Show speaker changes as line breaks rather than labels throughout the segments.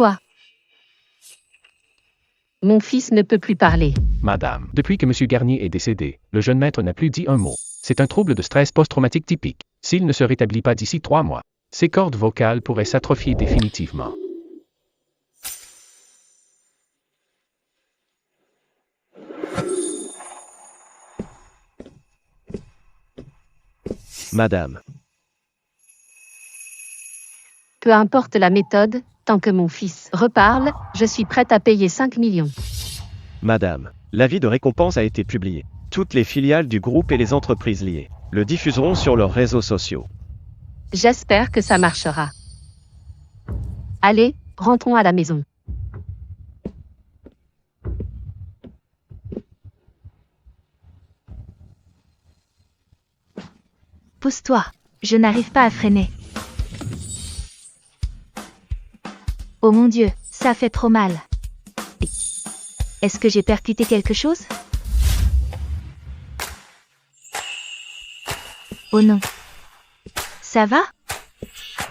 Quoi? Mon fils ne peut plus parler.
Madame, depuis que M. Garnier est décédé, le jeune maître n'a plus dit un mot. C'est un trouble de stress post-traumatique typique. S'il ne se rétablit pas d'ici 3 mois, ses cordes vocales pourraient s'atrophier définitivement.
Madame.
Peu importe la méthode, tant que mon fils reparle, je suis prête à payer 5 millions.
Madame, l'avis de récompense a été publié. Toutes les filiales du groupe et les entreprises liées le diffuseront sur leurs réseaux sociaux.
J'espère que ça marchera. Allez, rentrons à la maison.
Pousse-toi, je n'arrive pas à freiner. Oh mon Dieu, ça fait trop mal. Est-ce que j'ai percuté quelque chose? Oh non. Ça va?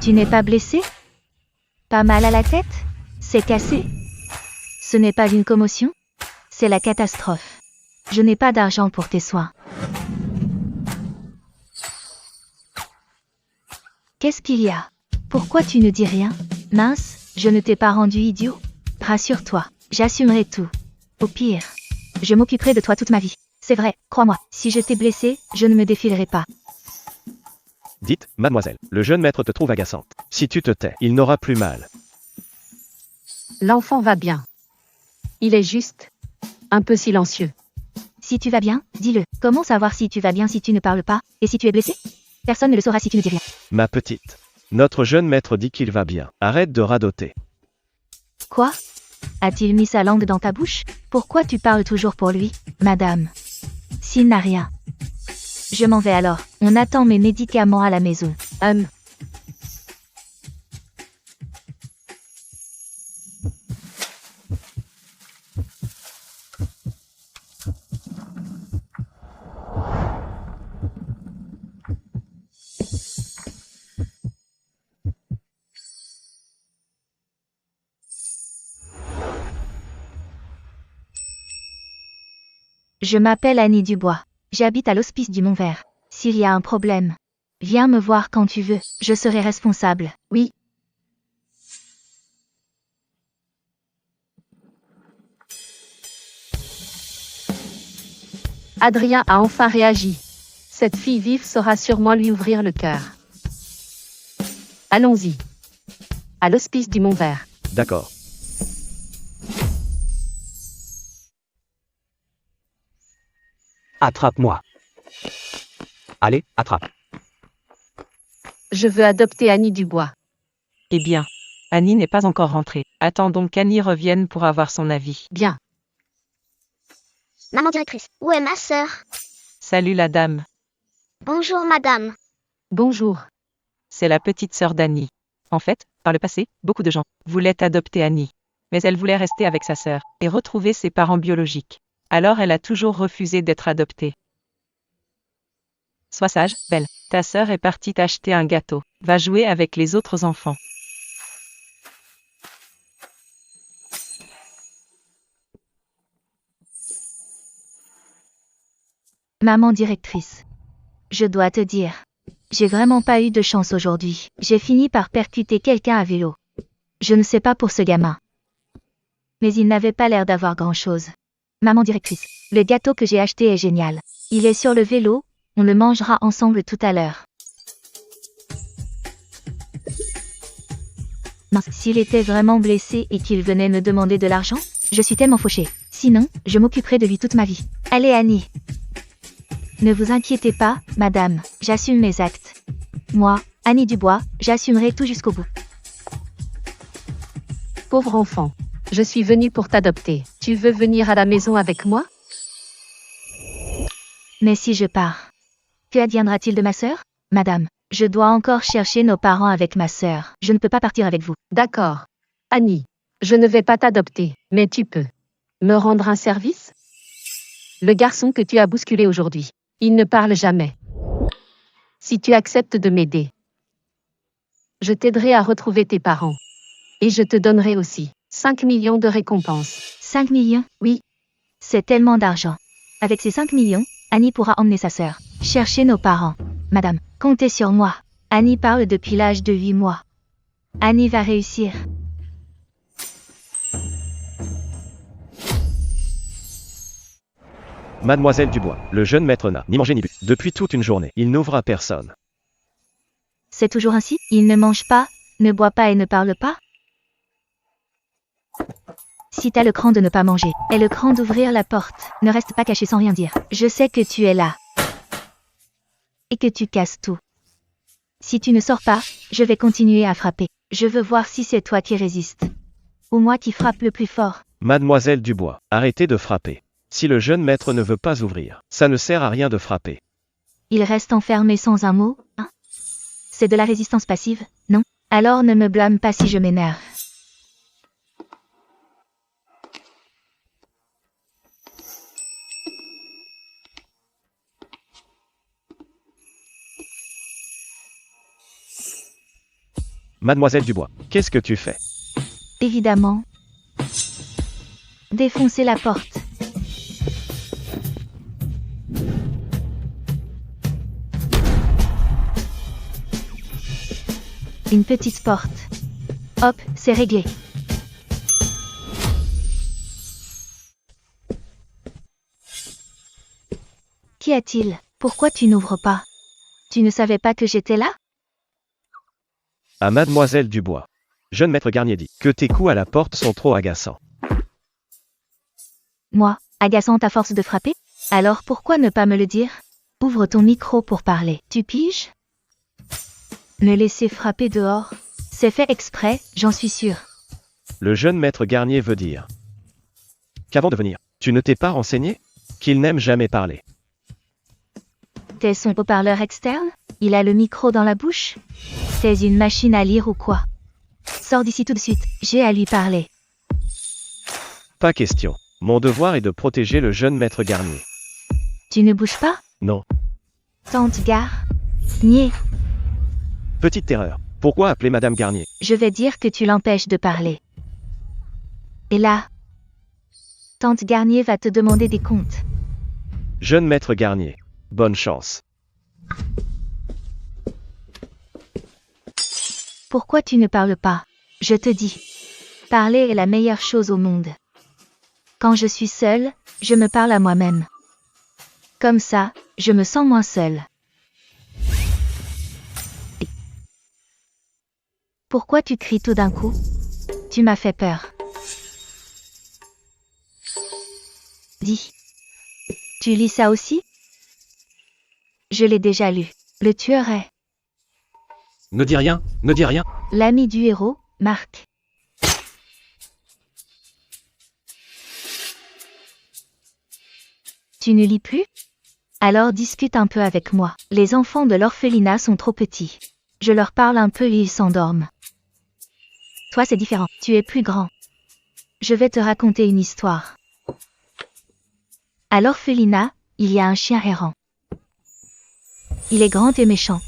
Tu n'es pas blessé? Pas mal à la tête? C'est cassé? Ce n'est pas une commotion? C'est la catastrophe. Je n'ai pas d'argent pour tes soins. Qu'est-ce qu'il y a? Pourquoi tu ne dis rien? Mince, je ne t'ai pas rendu idiot? Rassure-toi, j'assumerai tout. Au pire, je m'occuperai de toi toute ma vie. C'est vrai, crois-moi, si je t'ai blessé, je ne me défilerai pas.
Dites, mademoiselle, le jeune maître te trouve agaçante. Si tu te tais, il n'aura plus mal.
L'enfant va bien. Il est juste un peu silencieux.
Si tu vas bien, dis-le. Comment savoir si tu vas bien si tu ne parles pas? Et si tu es blessé? Personne ne le saura si tu ne dis rien.
Ma petite. Notre jeune maître dit qu'il va bien. Arrête de radoter.
Quoi? A-t-il mis sa langue dans ta bouche? Pourquoi tu parles toujours pour lui, madame? S'il n'a rien. Je m'en vais alors. On attend mes médicaments à la maison. Je m'appelle Annie Dubois. J'habite à l'hospice du Mont-Vert. S'il y a un problème, viens me voir quand tu veux. Je serai responsable.
Oui. Adrien a enfin réagi. Cette fille vive saura sûrement lui ouvrir le cœur. Allons-y. À l'hospice du Mont-Vert.
D'accord.
Attrape-moi. Allez, attrape.
Je veux adopter Annie Dubois.
Eh bien, Annie n'est pas encore rentrée. Attendons qu'Annie revienne pour avoir son avis.
Bien.
Maman directrice, où est ma sœur?
Salut la dame,
Bonjour madame.
Bonjour.
c'est la petite sœur d'Annie. En fait, par le passé, beaucoup de gens voulaient adopter Annie. Mais elle voulait rester avec sa sœur et retrouver ses parents biologiques. Alors elle a toujours refusé d'être adoptée. Sois sage, Belle. Ta sœur est partie t'acheter un gâteau. Va jouer avec les autres enfants.
Maman directrice. Je dois te dire. J'ai vraiment pas eu de chance aujourd'hui. J'ai fini par percuter quelqu'un à vélo. Je ne sais pas pour ce gamin. Mais il n'avait pas l'air d'avoir grand-chose. Maman directrice, le gâteau que j'ai acheté est génial. Il est sur le vélo, on le mangera ensemble tout à l'heure. Mince, s'il était vraiment blessé et qu'il venait me demander de l'argent, je suis tellement fauchée. Sinon, je m'occuperai de lui toute ma vie. Allez Annie. Ne vous inquiétez pas, madame, j'assume mes actes. Moi, Annie Dubois, j'assumerai tout jusqu'au bout.
Pauvre enfant. Je suis venue pour t'adopter. Tu veux venir à la maison avec moi?
Mais si je pars, que adviendra-t-il de ma sœur? Madame, je dois encore chercher nos parents avec ma sœur. Je ne peux pas partir avec vous.
D'accord. Annie, je ne vais pas t'adopter, mais tu peux me rendre un service? Le garçon que tu as bousculé aujourd'hui, il ne parle jamais. Si tu acceptes de m'aider, je t'aiderai à retrouver tes parents. Et je te donnerai aussi 5 millions de récompenses.
5 millions?
Oui.
C'est tellement d'argent. Avec ces 5 millions, Annie pourra emmener sa sœur chercher nos parents. Madame, comptez sur moi. Annie parle depuis l'âge de 8 mois. Annie va réussir.
Mademoiselle Dubois, le jeune maître n'a ni mangé ni bu. Depuis toute une journée, il n'ouvre à personne.
C'est toujours ainsi? Il ne mange pas, ne boit pas et ne parle pas? Si t'as le cran de ne pas manger, et le cran d'ouvrir la porte, ne reste pas caché sans rien dire. Je sais que tu es là. Et que tu casses tout. Si tu ne sors pas, je vais continuer à frapper. Je veux voir si c'est toi qui résistes. Ou moi qui frappe le plus fort.
Mademoiselle Dubois, arrêtez de frapper. Si le jeune maître ne veut pas ouvrir, ça ne sert à rien de frapper.
Il reste enfermé sans un mot, hein? C'est de la résistance passive, non? Alors ne me blâme pas si je m'énerve.
Mademoiselle Dubois, qu'est-ce que tu fais?
Évidemment. Défoncer la porte. Une petite porte. Hop, c'est réglé. Qu'y a-t-il? Pourquoi tu n'ouvres pas? Tu ne savais pas que j'étais là?
À Mademoiselle Dubois. Jeune maître Garnier dit que tes coups à la porte sont trop agaçants.
Moi, agaçante à force de frapper? Alors pourquoi ne pas me le dire? Ouvre ton micro pour parler. Tu piges? Me laisser frapper dehors? C'est fait exprès, j'en suis sûr.
Le jeune maître Garnier veut dire qu'avant de venir, tu ne t'es pas renseigné? Qu'il n'aime jamais parler.
T'es son haut-parleur externe? Il a le micro dans la bouche? T'es une machine à lire ou quoi? Sors d'ici tout de suite, j'ai à lui parler.
Pas question. Mon devoir est de protéger le jeune maître Garnier.
Tu ne bouges pas?
Non.
Tante Garnier,
Petite erreur. Pourquoi appeler Madame Garnier?
je vais dire que tu l'empêches de parler. Et là, Tante Garnier va te demander des comptes.
Jeune maître Garnier. Bonne chance.
Pourquoi tu ne parles pas? Je te dis. Parler est la meilleure chose au monde. Quand je suis seule, je me parle à moi-même. Comme ça, je me sens moins seule. Pourquoi tu cries tout d'un coup? Tu m'as fait peur. Dis. Tu lis ça aussi? Je l'ai déjà lu. Le tueur est
Ne dis rien, ne dis rien.
l'ami du héros, Marc. Tu ne lis plus? Alors discute un peu avec moi. Les enfants de l'orphelinat sont trop petits. Je leur parle un peu et ils s'endorment. Toi c'est différent, tu es plus grand. Je vais te raconter une histoire. À l'orphelinat, il y a un chien errant. Il est grand et méchant.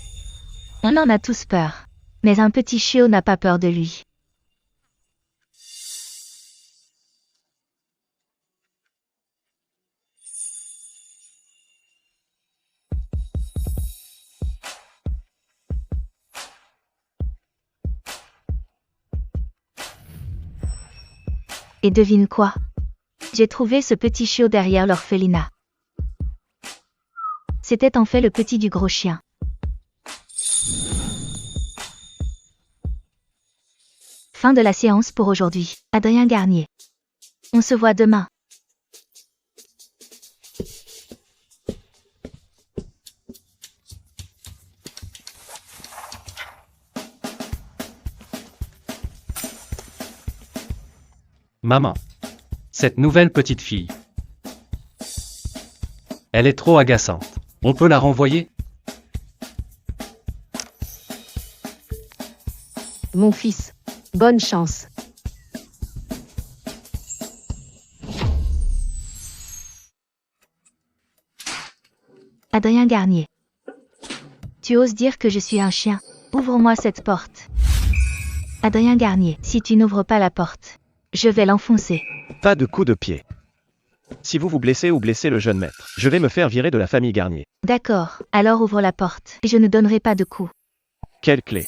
On en a tous peur. Mais un petit chiot n'a pas peur de lui. Et devine quoi? J'ai trouvé ce petit chiot derrière l'orphelinat. C'était en fait le petit du gros chien. Fin de la séance pour aujourd'hui. Adrien Garnier. On se voit demain.
Maman. Cette nouvelle petite fille. Elle est trop agaçante. On peut la renvoyer?
Mon fils, bonne chance.
Adrien Garnier. Tu oses dire que je suis un chien? Ouvre-moi cette porte. Adrien Garnier, si tu n'ouvres pas la porte, je vais l'enfoncer.
Pas de coup de pied. Si vous vous blessez ou blessez le jeune maître, je vais me faire virer de la famille Garnier.
D'accord, alors ouvre la porte, et je ne donnerai pas de coups.
Quelle clé?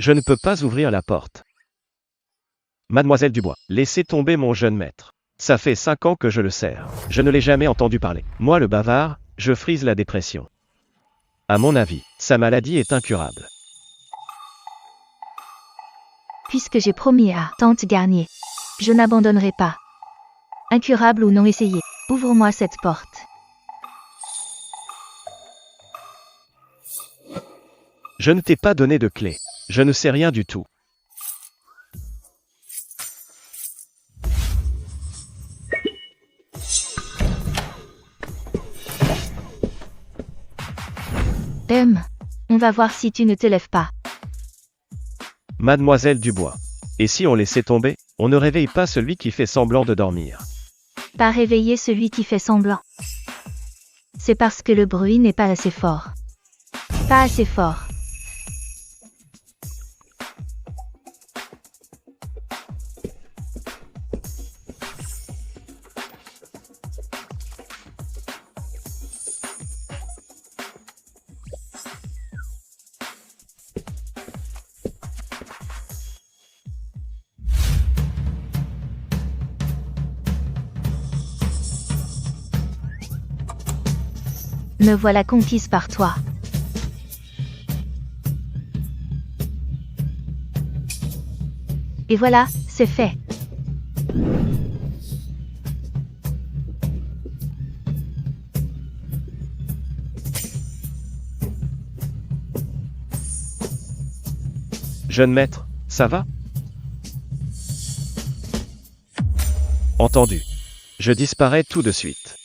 Je ne peux pas ouvrir la porte. Mademoiselle Dubois, laissez tomber mon jeune maître. Ça fait 5 ans que je le sers. Je ne l'ai jamais entendu parler. Moi le bavard, je frise la dépression. À mon avis, sa maladie est incurable.
Puisque j'ai promis à tante Garnier, je n'abandonnerai pas. Incurable ou non essayé, ouvre-moi cette porte.
Je ne t'ai pas donné de clé. Je ne sais rien du tout.
On va voir si tu ne te lèves pas.
Mademoiselle Dubois. Et si on laissait tomber, on ne réveille pas celui qui fait semblant de dormir.
Pas réveiller celui qui fait semblant. C'est parce que le bruit n'est pas assez fort. Pas assez fort. Me voilà conquise par toi. Et voilà, c'est fait.
Jeune maître, ça va? Entendu. Je disparais tout de suite.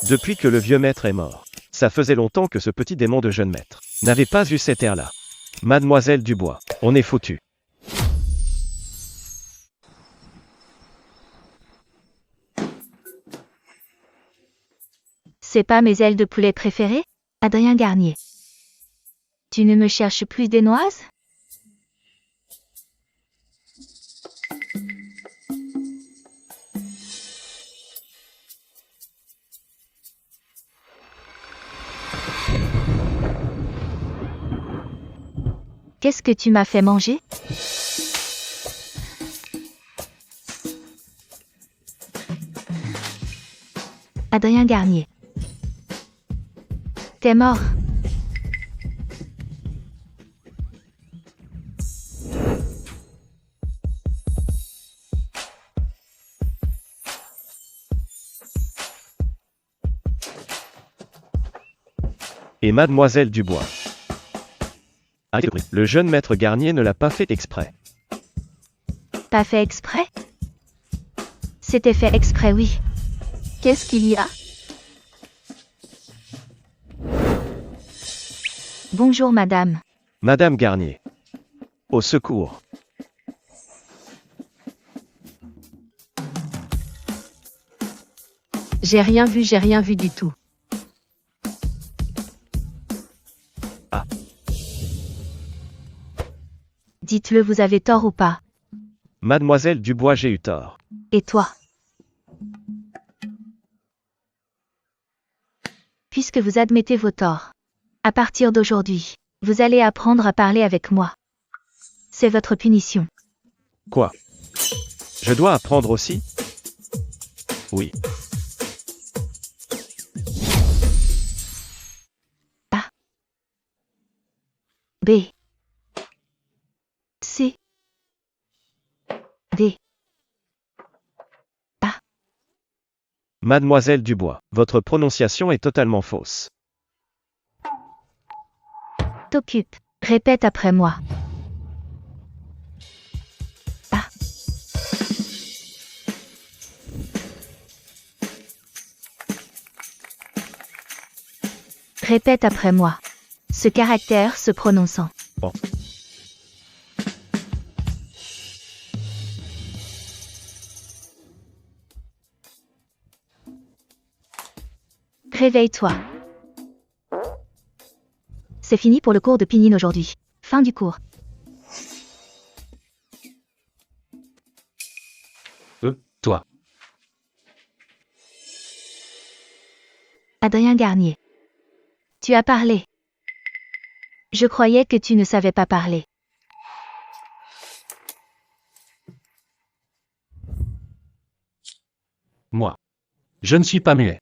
Depuis que le vieux maître est mort, ça faisait longtemps que ce petit démon de jeune maître n'avait pas eu cet air-là. Mademoiselle Dubois, on est foutu.
C'est pas mes ailes de poulet préférées? Adrien Garnier. Tu ne me cherches plus des noises? Qu'est-ce que tu m'as fait manger? Adrien Garnier. T'es mort.
Et Mademoiselle Dubois. Arrêtez le bruit. Le jeune maître Garnier ne l'a pas fait exprès.
Pas fait exprès? C'était fait exprès, oui.
Qu'est-ce qu'il y a?
Bonjour madame.
Madame Garnier. Au secours.
J'ai rien vu du tout.
Dites-le, vous avez tort ou pas?
Mademoiselle Dubois, j'ai eu tort.
Et toi? Puisque vous admettez vos torts, à partir d'aujourd'hui, vous allez apprendre à parler avec moi. C'est votre punition.
Quoi? Je dois apprendre aussi? Oui.
A. B. C. D. A.
Mademoiselle Dubois, votre prononciation est totalement fausse.
T'occupe. Répète après moi. A. Répète après moi. Ce caractère se prononçant.
Bon.
Réveille-toi. C'est fini pour le cours de pinyin aujourd'hui. Fin du cours.
Toi.
Adrien Garnier. Tu as parlé. Je croyais que tu ne savais pas parler.
Moi. Je ne suis pas muet.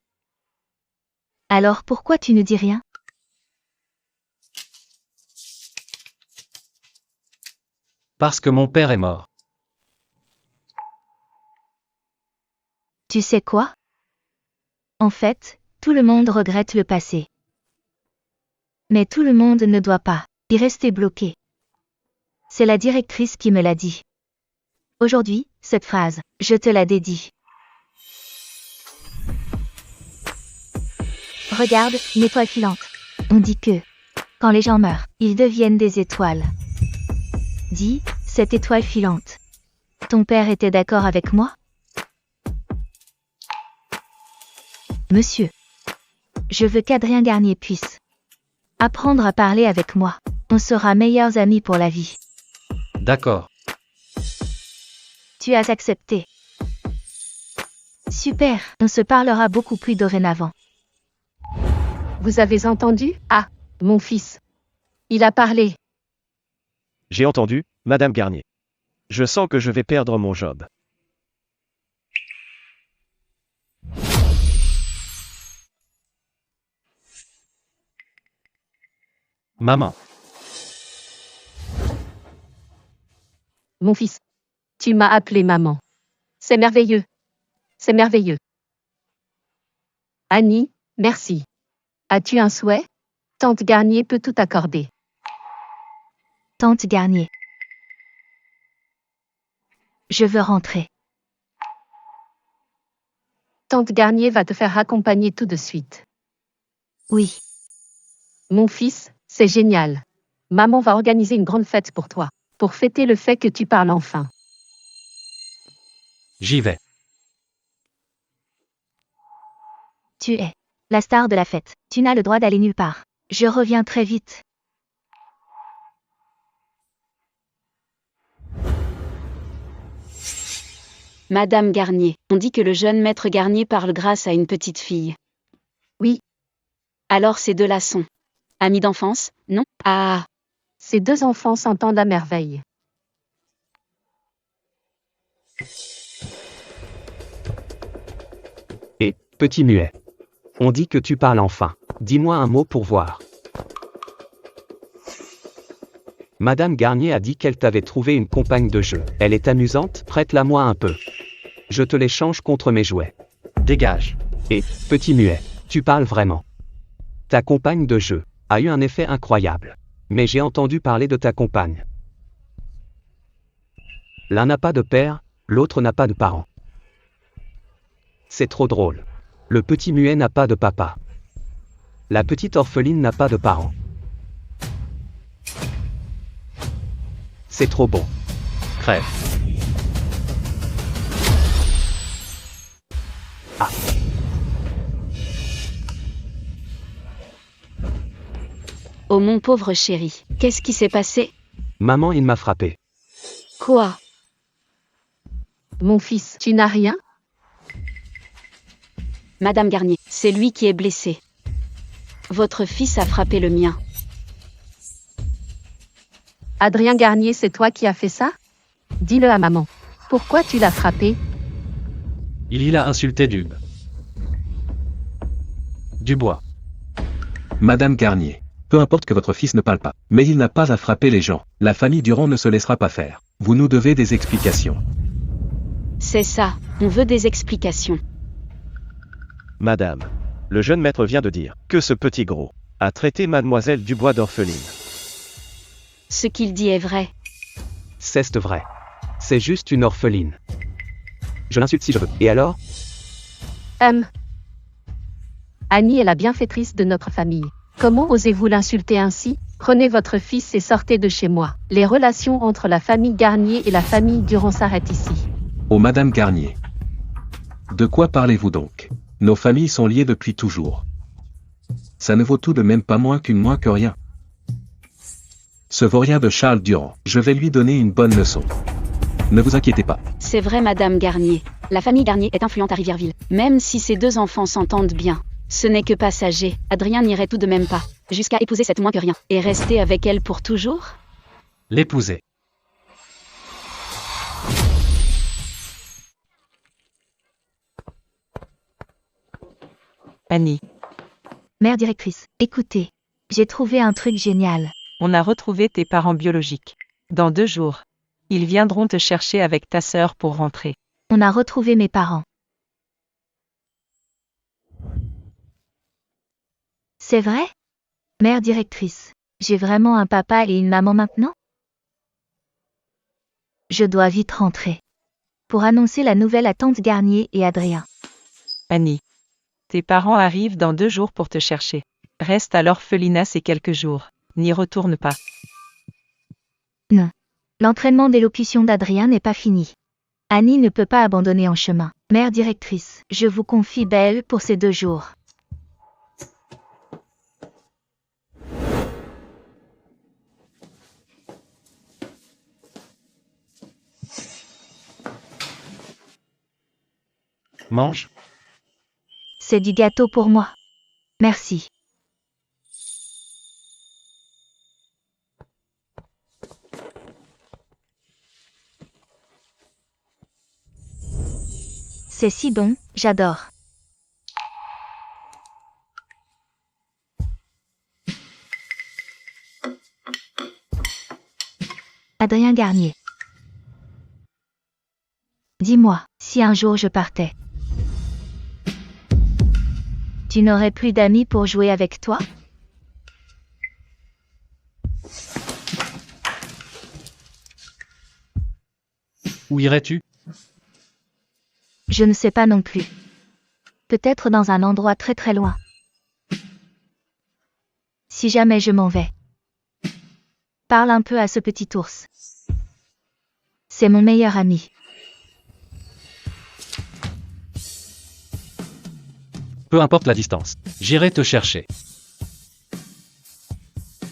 Alors pourquoi tu ne dis rien?
Parce que mon père est mort.
Tu sais quoi? En fait, tout le monde regrette le passé. Mais tout le monde ne doit pas y rester bloqué. C'est la directrice qui me l'a dit. Aujourd'hui, cette phrase, je te la dédie. Regarde, une étoile filante. On dit que, quand les gens meurent, ils deviennent des étoiles. Dis, cette étoile filante. Ton père était d'accord avec moi? Monsieur. Je veux qu'Adrien Garnier puisse apprendre à parler avec moi. On sera meilleurs amis pour la vie.
D'accord.
Tu as accepté. Super, on se parlera beaucoup plus dorénavant.
Vous avez entendu? Ah, mon fils. Il a parlé.
J'ai entendu, Madame Garnier. Je sens que je vais perdre mon job.
Maman.
Mon fils. Tu m'as appelé maman. C'est merveilleux. C'est merveilleux. Annie, merci. As-tu un souhait? Tante Garnier peut tout accorder.
Tante Garnier. Je veux rentrer.
Tante Garnier va te faire accompagner tout de suite.
Oui.
Mon fils, c'est génial. Maman va organiser une grande fête pour toi, pour fêter le fait que tu parles enfin.
J'y vais.
Tu es la star de la fête. Tu n'as le droit d'aller nulle part. Je reviens très vite.
Madame Garnier, on dit que le jeune maître Garnier parle grâce à une petite fille.
Oui.
Alors ces deux-là sont amis d'enfance, non? Ah.
Ces deux enfants s'entendent à merveille.
Et, petit muet. On dit que tu parles enfin. Dis-moi un mot pour voir. Madame Garnier a dit qu'elle t'avait trouvé une compagne de jeu. Elle est amusante, prête-la-moi un peu. Je te l'échange contre mes jouets.
Dégage.
Et, petit muet, tu parles vraiment. Ta compagne de jeu a eu un effet incroyable. Mais j'ai entendu parler de ta compagne. L'un n'a pas de père, l'autre n'a pas de parents. C'est trop drôle. Le petit muet n'a pas de papa. La petite orpheline n'a pas de parents. C'est trop bon.
Crève.
Ah.
Oh mon pauvre chéri, qu'est-ce qui s'est passé?
Maman, il m'a frappé.
Quoi?
Mon fils, tu n'as rien?
Madame Garnier, c'est lui qui est blessé. Votre fils a frappé le mien.
Adrien Garnier, c'est toi qui as fait ça? Dis-le à maman. Pourquoi tu l'as frappé?
Il a insulté Dubois.
Madame Garnier. Peu importe que votre fils ne parle pas, mais il n'a pas à frapper les gens. La famille Durand ne se laissera pas faire. Vous nous devez des explications.
C'est ça, on veut des explications.
Madame. Le jeune maître vient de dire que ce petit gros a traité Mademoiselle Dubois d'orpheline.
Ce qu'il dit est vrai.
C'est vrai. C'est juste une orpheline. Je l'insulte si je veux. Et alors?
Annie est la bienfaitrice de notre famille. Comment osez-vous l'insulter ainsi? Prenez votre fils et sortez de chez moi. Les relations entre la famille Garnier et la famille Durand s'arrêtent ici.
Oh Madame Garnier. De quoi parlez-vous donc? Nos familles sont liées depuis toujours. Ça ne vaut tout de même pas moins que rien. Ce vaurien de Charles Durand, je vais lui donner une bonne leçon. Ne vous inquiétez pas.
C'est vrai, Madame Garnier. La famille Garnier est influente à Rivièreville. Même si ces deux enfants s'entendent bien, ce n'est que passager. Adrien n'irait tout de même pas jusqu'à épouser cette moins que rien et rester avec elle pour toujours.
L'épouser.
Annie,
Mère directrice, écoutez. J'ai trouvé un truc génial.
on a retrouvé tes parents biologiques. Dans 2 jours, ils viendront te chercher avec ta sœur pour rentrer.
On a retrouvé mes parents. C'est vrai? Mère directrice, j'ai vraiment un papa et une maman maintenant? Je dois vite rentrer. Pour annoncer la nouvelle à tante Garnier et Adrien.
Annie, tes parents arrivent dans 2 jours pour te chercher. Reste à l'orphelinat ces quelques jours. N'y retourne pas.
Non. L'entraînement d'élocution d'Adrien n'est pas fini. Annie ne peut pas abandonner en chemin. Mère directrice, je vous confie Belle pour ces 2 jours.
Mange.
C'est du gâteau pour moi. Merci. C'est si bon, j'adore. Adrien Garnier. Dis-moi, si un jour je partais, tu n'aurais plus d'amis pour jouer avec toi?
Où irais-tu?
Je ne sais pas non plus. Peut-être dans un endroit très très loin. Si jamais je m'en vais. Parle un peu à ce petit ours. C'est mon meilleur ami.
Peu importe la distance. J'irai te chercher.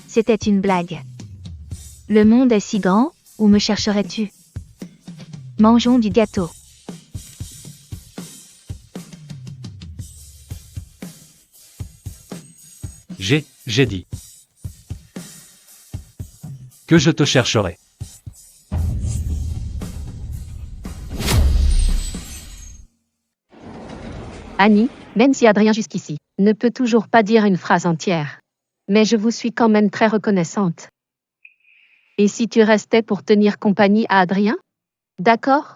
C'était une blague. Le monde est si grand, où me chercherais-tu? Mangeons du gâteau.
J'ai dit. Que je te chercherai.
Annie, même si Adrien jusqu'ici ne peut toujours pas dire une phrase entière. Mais je vous suis quand même très reconnaissante. Et si tu restais pour tenir compagnie à Adrien? D'accord?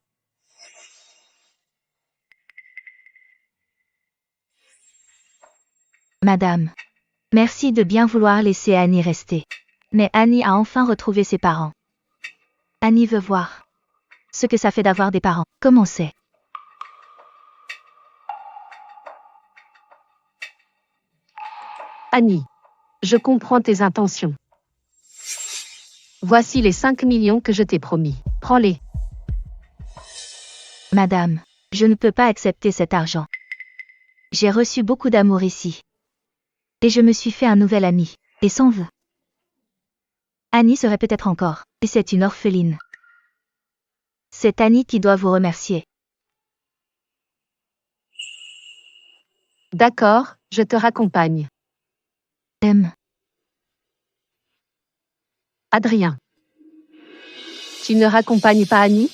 Madame. Merci de bien vouloir laisser Annie rester. Mais Annie a enfin retrouvé ses parents. Annie veut voir ce que ça fait d'avoir des parents. Comment c'est?
Annie, je comprends tes intentions. Voici les 5 millions que je t'ai promis. Prends-les.
Madame, je ne peux pas accepter cet argent. J'ai reçu beaucoup d'amour ici. Et je me suis fait un nouvel ami. Et s'en veut. Annie serait peut-être encore. Et c'est une orpheline. C'est Annie qui doit vous remercier.
D'accord, je te raccompagne. Adrien. Tu ne raccompagnes pas Annie?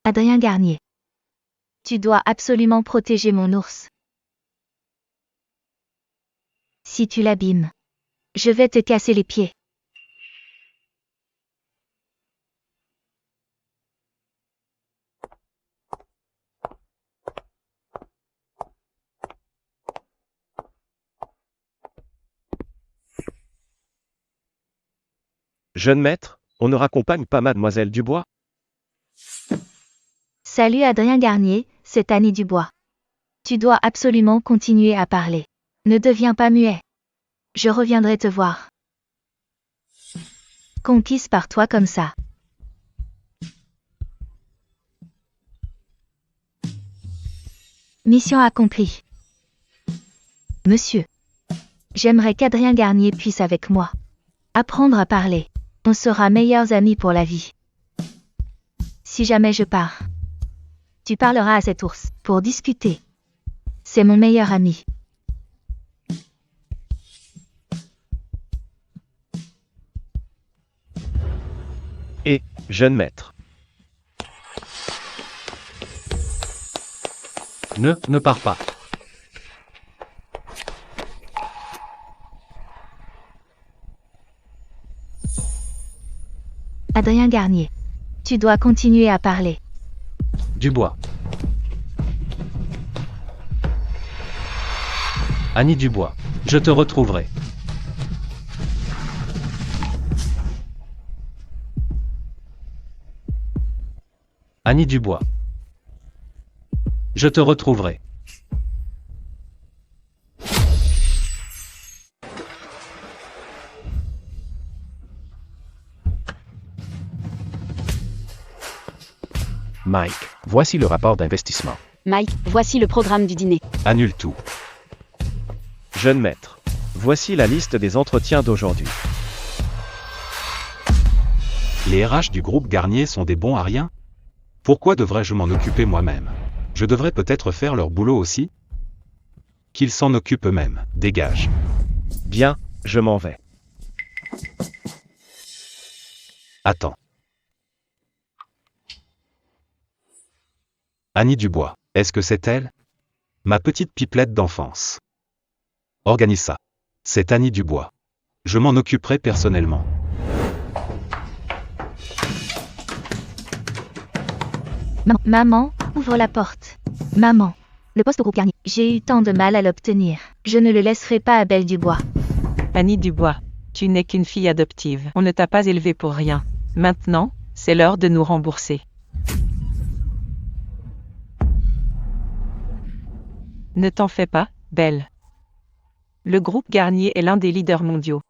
Adrien Garnier. Tu dois absolument protéger mon ours. Si tu l'abîmes, je vais te casser les pieds.
Jeune maître, on ne raccompagne pas mademoiselle Dubois?
Salut Adrien Garnier, c'est Annie Dubois. Tu dois absolument continuer à parler. Ne deviens pas muet. Je reviendrai te voir. Conquise par toi comme ça. Mission accomplie. Monsieur. J'aimerais qu'Adrien Garnier puisse avec moi apprendre à parler. On sera meilleurs amis pour la vie. Si jamais je pars, tu parleras à cet ours pour discuter. C'est mon meilleur ami.
Et, jeune maître.
Ne pars pas.
Adrien Garnier. Tu dois continuer à parler.
Dubois. Annie Dubois. Je te retrouverai. Annie Dubois. Je te retrouverai.
Mike, voici le rapport d'investissement.
Mike, voici le programme du dîner.
Annule tout. Jeune maître. Voici la liste des entretiens d'aujourd'hui.
Les RH du groupe Garnier sont des bons à rien? Pourquoi devrais-je m'en occuper moi-même? Je devrais peut-être faire leur boulot aussi? Qu'ils s'en occupent eux-mêmes, dégage.
Bien, je m'en vais.
Attends. Annie Dubois, est-ce que c'est elle? Ma petite pipelette d'enfance. Organise ça. C'est Annie Dubois. Je m'en occuperai personnellement.
Maman, ouvre la porte. Maman. Le poste au groupe Garnier. J'ai eu tant de mal à l'obtenir. Je ne le laisserai pas à Belle Dubois.
Annie Dubois, tu n'es qu'une fille adoptive. On ne t'a pas élevée pour rien. Maintenant, c'est l'heure de nous rembourser. Ne t'en fais pas, Belle. Le groupe Garnier est l'un des leaders mondiaux.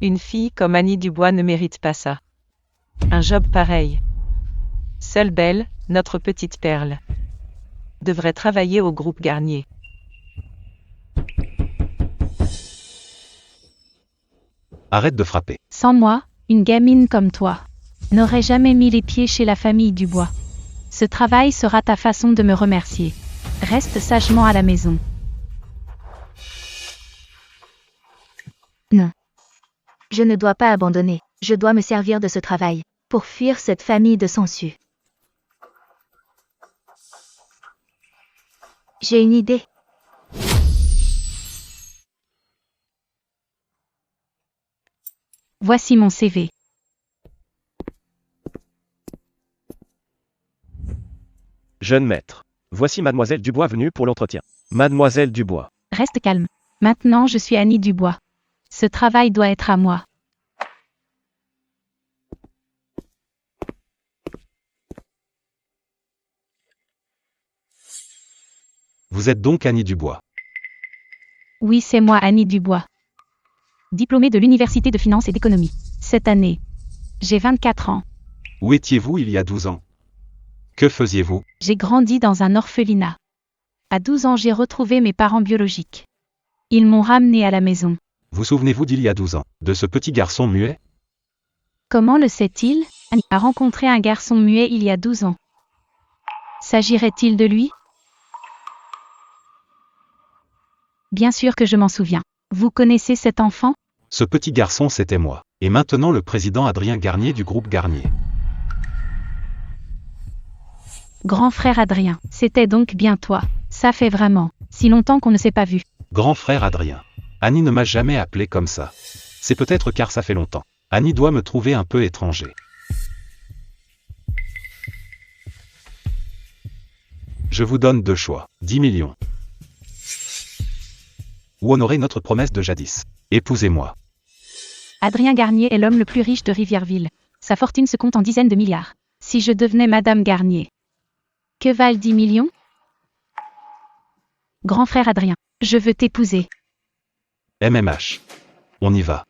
Une fille comme Annie Dubois ne mérite pas ça. Un job pareil. Seule Belle, notre petite perle, devrait travailler au groupe Garnier.
Arrête de frapper.
Sans moi, une gamine comme toi n'aurait jamais mis les pieds chez la famille Dubois. Ce travail sera ta façon de me remercier. Reste sagement à la maison.
Non. Je ne dois pas abandonner. Je dois me servir de ce travail pour fuir cette famille de sangsues. J'ai une idée.
Voici mon CV.
Jeune maître. Voici Mademoiselle Dubois venue pour l'entretien. Mademoiselle Dubois.
Reste calme. Maintenant, je suis Annie Dubois. Ce travail doit être à moi.
Vous êtes donc Annie Dubois.
Oui, c'est moi, Annie Dubois. Diplômée de l'Université de Finance et d'Économie. Cette année. J'ai 24 ans.
Où étiez-vous il y a 12 ans? Que faisiez-vous?
J'ai grandi dans un orphelinat. À 12 ans, j'ai retrouvé mes parents biologiques. Ils m'ont ramené à la maison.
Vous souvenez-vous d'il y a 12 ans, de ce petit garçon muet?
Comment le sait-il? Annie a rencontré un garçon muet il y a 12 ans. S'agirait-il de lui? Bien sûr que je m'en souviens. Vous connaissez cet enfant?
Ce petit garçon, c'était moi. Et maintenant le président Adrien Garnier du groupe Garnier.
Grand frère Adrien, c'était donc bien toi. Ça fait vraiment si longtemps qu'on ne s'est pas vu.
Grand frère Adrien. Annie ne m'a jamais appelé comme ça. C'est peut-être car ça fait longtemps. Annie doit me trouver un peu étranger. Je vous donne deux choix. 10 millions. Ou honorer notre promesse de jadis. Épousez-moi.
Adrien Garnier est l'homme le plus riche de Rivièreville. Sa fortune se compte en dizaines de milliards. Si je devenais Madame Garnier. Que valent 10 millions? Grand frère Adrien, je veux t'épouser.
MMH. On y va.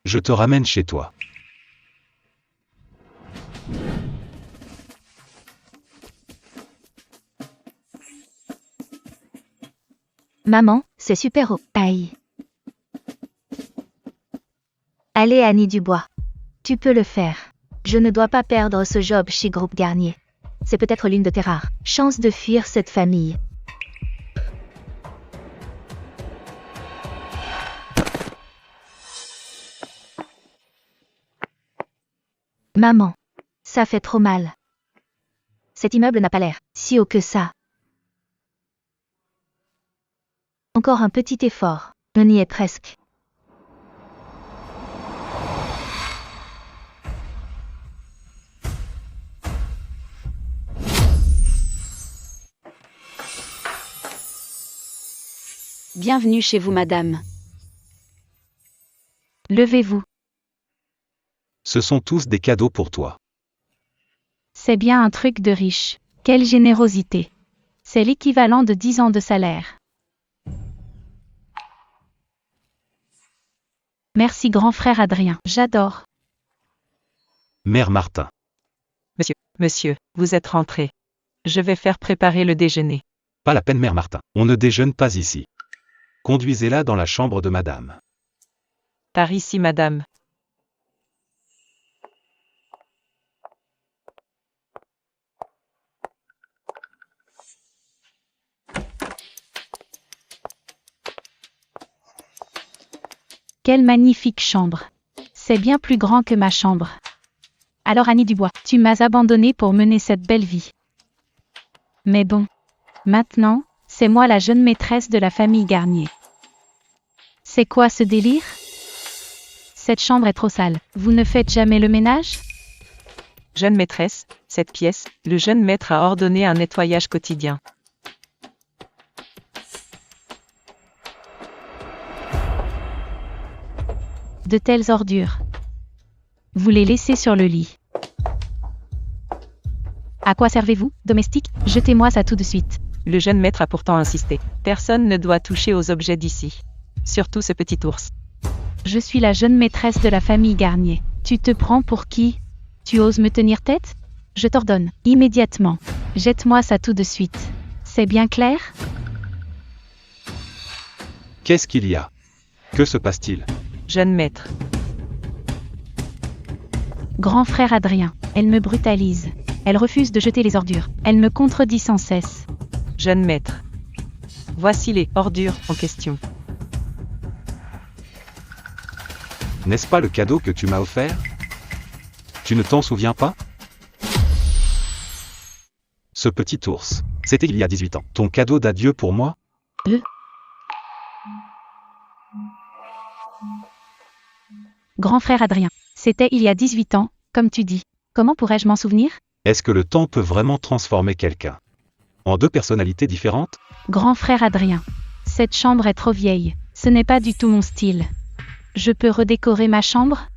Je te ramène chez toi.
Maman, c'est super haut. Aïe. Allez Annie Dubois. Tu peux le faire. Je ne dois pas perdre ce job chez Groupe Garnier. C'est peut-être l'une de tes rares chances de fuir cette famille. Maman. Ça fait trop mal. Cet immeuble n'a pas l'air si haut que ça. Encore un petit effort. On y est presque.
Bienvenue chez vous, madame.
Levez-vous.
Ce sont tous des cadeaux pour toi.
C'est bien un truc de riche. Quelle générosité. C'est l'équivalent de 10 ans de salaire. Merci grand frère Adrien, j'adore.
Mère Martin.
Monsieur, vous êtes rentré. Je vais faire préparer le déjeuner.
Pas la peine, Mère Martin. On ne déjeune pas ici. Conduisez-la dans la chambre de madame.
Par ici, madame.
Quelle magnifique chambre. C'est bien plus grand que ma chambre. Alors Annie Dubois, tu m'as abandonnée pour mener cette belle vie. Mais bon. Maintenant, c'est moi la jeune maîtresse de la famille Garnier. C'est quoi ce délire? Cette chambre est trop sale. Vous ne faites jamais le ménage?
Jeune maîtresse, cette pièce, le jeune maître a ordonné un nettoyage quotidien.
De telles ordures. Vous les laissez sur le lit. À quoi servez-vous, domestique? Jetez-moi ça tout de suite.
Le jeune maître a pourtant insisté. Personne ne doit toucher aux objets d'ici. Surtout ce petit ours.
Je suis la jeune maîtresse de la famille Garnier. Tu te prends pour qui? Tu oses me tenir tête? Je t'ordonne, immédiatement. Jette-moi ça tout de suite. C'est bien clair?
Qu'est-ce qu'il y a? Que se passe-t-il?
Jeune maître.
Grand frère Adrien, elle me brutalise. Elle refuse de jeter les ordures. Elle me contredit sans cesse.
Jeune maître. Voici les ordures en question.
N'est-ce pas le cadeau que tu m'as offert? Tu ne t'en souviens pas? Ce petit ours. C'était il y a 18 ans. Ton cadeau d'adieu pour moi?
Grand frère Adrien. C'était il y a 18 ans, comme tu dis. Comment pourrais-je m'en souvenir?
Est-ce que le temps peut vraiment transformer quelqu'un en deux personnalités différentes?
Grand frère Adrien. Cette chambre est trop vieille. Ce n'est pas du tout mon style. Je peux redécorer ma chambre?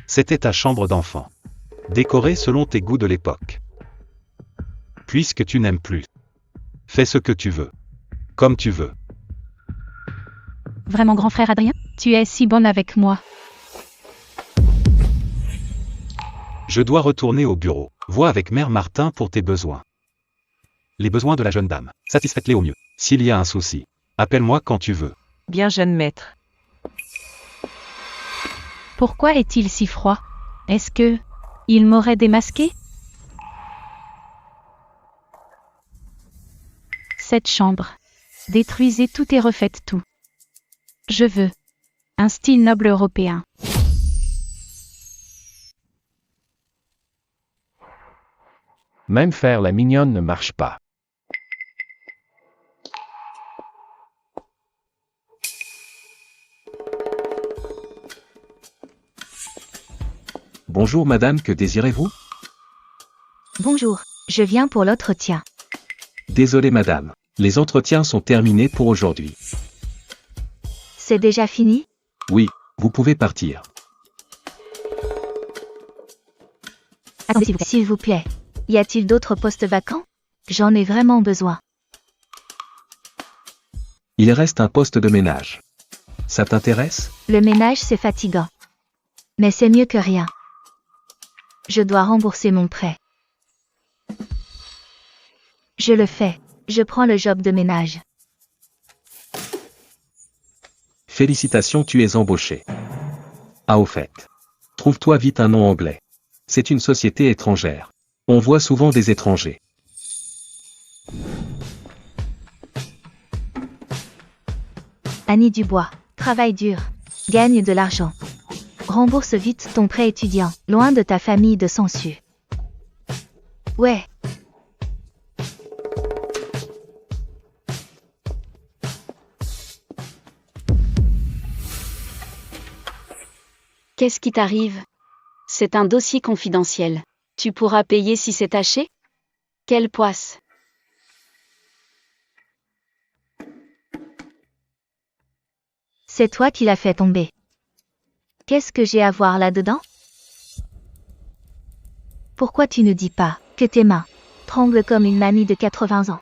C'était ta chambre d'enfant. Décorée selon tes goûts de l'époque. Puisque tu n'aimes plus. Fais ce que tu veux. Comme tu veux.
Vraiment grand frère Adrien? Tu es si bon avec moi.
Je dois retourner au bureau. Vois avec Mère Martin pour tes besoins. Les besoins de la jeune dame. Satisfaites-les au mieux. S'il y a un souci, appelle-moi quand tu veux.
Bien jeune maître.
Pourquoi est-il si froid? Est-ce que... il m'aurait démasqué? Cette chambre. Détruisez tout et refaites tout. Je veux. Un style noble européen.
Même faire la mignonne ne marche pas.
Bonjour madame, que désirez-vous?
Bonjour, je viens pour l'entretien.
Désolé madame, les entretiens sont terminés pour aujourd'hui.
C'est déjà fini?
Oui, vous pouvez partir.
Attendez s'il vous plaît. Y a-t-il d'autres postes vacants? J'en ai vraiment besoin.
Il reste un poste de ménage. Ça t'intéresse?
Le ménage c'est fatigant. Mais c'est mieux que rien. Je dois rembourser mon prêt. Je le fais. Je prends le job de ménage.
Félicitations, tu es embauché. Ah au fait. Trouve-toi vite un nom anglais. C'est une société étrangère. On voit souvent des étrangers.
Annie Dubois. Travaille dur. Gagne de l'argent. Rembourse vite ton prêt étudiant, loin de ta famille de sangsues. Ouais.
Qu'est-ce qui t'arrive? C'est un dossier confidentiel. Tu pourras payer si c'est taché? Quelle poisse!
C'est toi qui l'as fait tomber. Qu'est-ce que j'ai à voir là-dedans? Pourquoi tu ne dis pas que tes mains tremblent comme une mamie de 80 ans?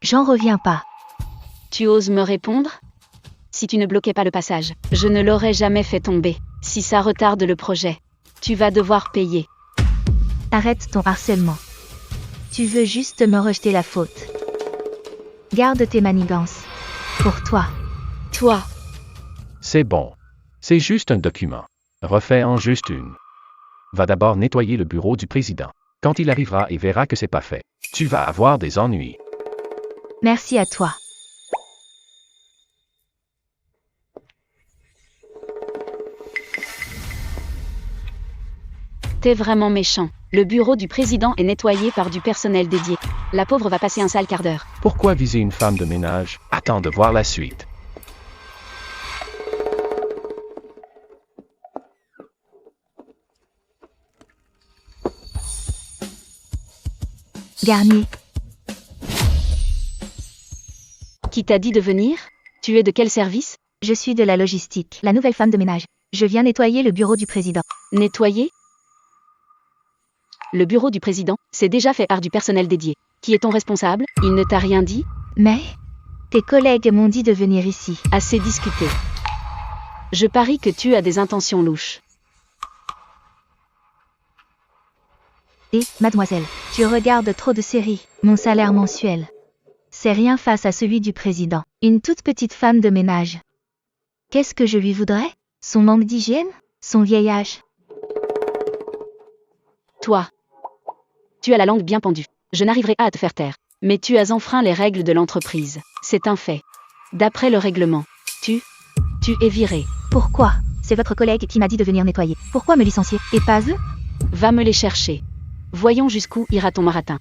J'en reviens pas.
Tu oses me répondre? Si tu ne bloquais pas le passage, je ne l'aurais jamais fait tomber. Si ça retarde le projet, tu vas devoir payer.
Arrête ton harcèlement. Tu veux juste me rejeter la faute. Garde tes manigances. Pour toi.
Toi.
C'est bon. C'est juste un document. Refais en juste une. Va d'abord nettoyer le bureau du président. Quand il arrivera et verra que c'est pas fait, tu vas avoir des ennuis.
Merci à toi.
T'es vraiment méchant. Le bureau du président est nettoyé par du personnel dédié. La pauvre va passer un sale quart d'heure.
Pourquoi viser une femme de ménage? Attends de voir la suite.
Garnier.
Qui t'a dit de venir? Tu es de quel service?
Je suis de la logistique, la nouvelle femme de ménage. Je viens nettoyer le bureau du président.
Nettoyer? Le bureau du président, c'est déjà fait par du personnel dédié. Qui est ton responsable? Il ne t'a rien dit?
Mais tes collègues m'ont dit de venir ici.
Assez discuté. Je parie que tu as des intentions louches.
Et, mademoiselle, tu regardes trop de séries. Mon salaire mensuel, c'est rien face à celui du président. Une toute petite femme de ménage. Qu'est-ce que je lui voudrais? Son manque d'hygiène? Son vieil âge?
Toi. Tu as la langue bien pendue. Je n'arriverai pas à te faire taire. Mais tu as enfreint les règles de l'entreprise. C'est un fait. D'après le règlement, tu es viré.
Pourquoi? C'est votre collègue qui m'a dit de venir nettoyer. Pourquoi me licencier? Et pas eux?
Va me les chercher. Voyons jusqu'où ira ton marathon.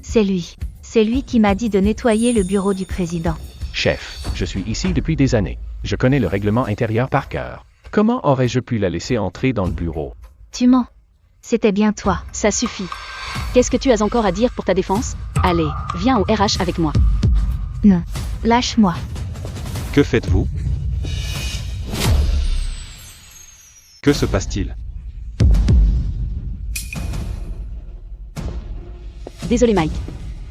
C'est lui. C'est lui qui m'a dit de nettoyer le bureau du président.
Chef, je suis ici depuis des années. Je connais le règlement intérieur par cœur. Comment aurais-je pu la laisser entrer dans le bureau?
Tu mens. C'était bien toi.
Ça suffit. Qu'est-ce que tu as encore à dire pour ta défense? Allez, viens au RH avec moi.
Non. Lâche-moi.
Que faites-vous? Que se passe-t-il?
Désolé Mike.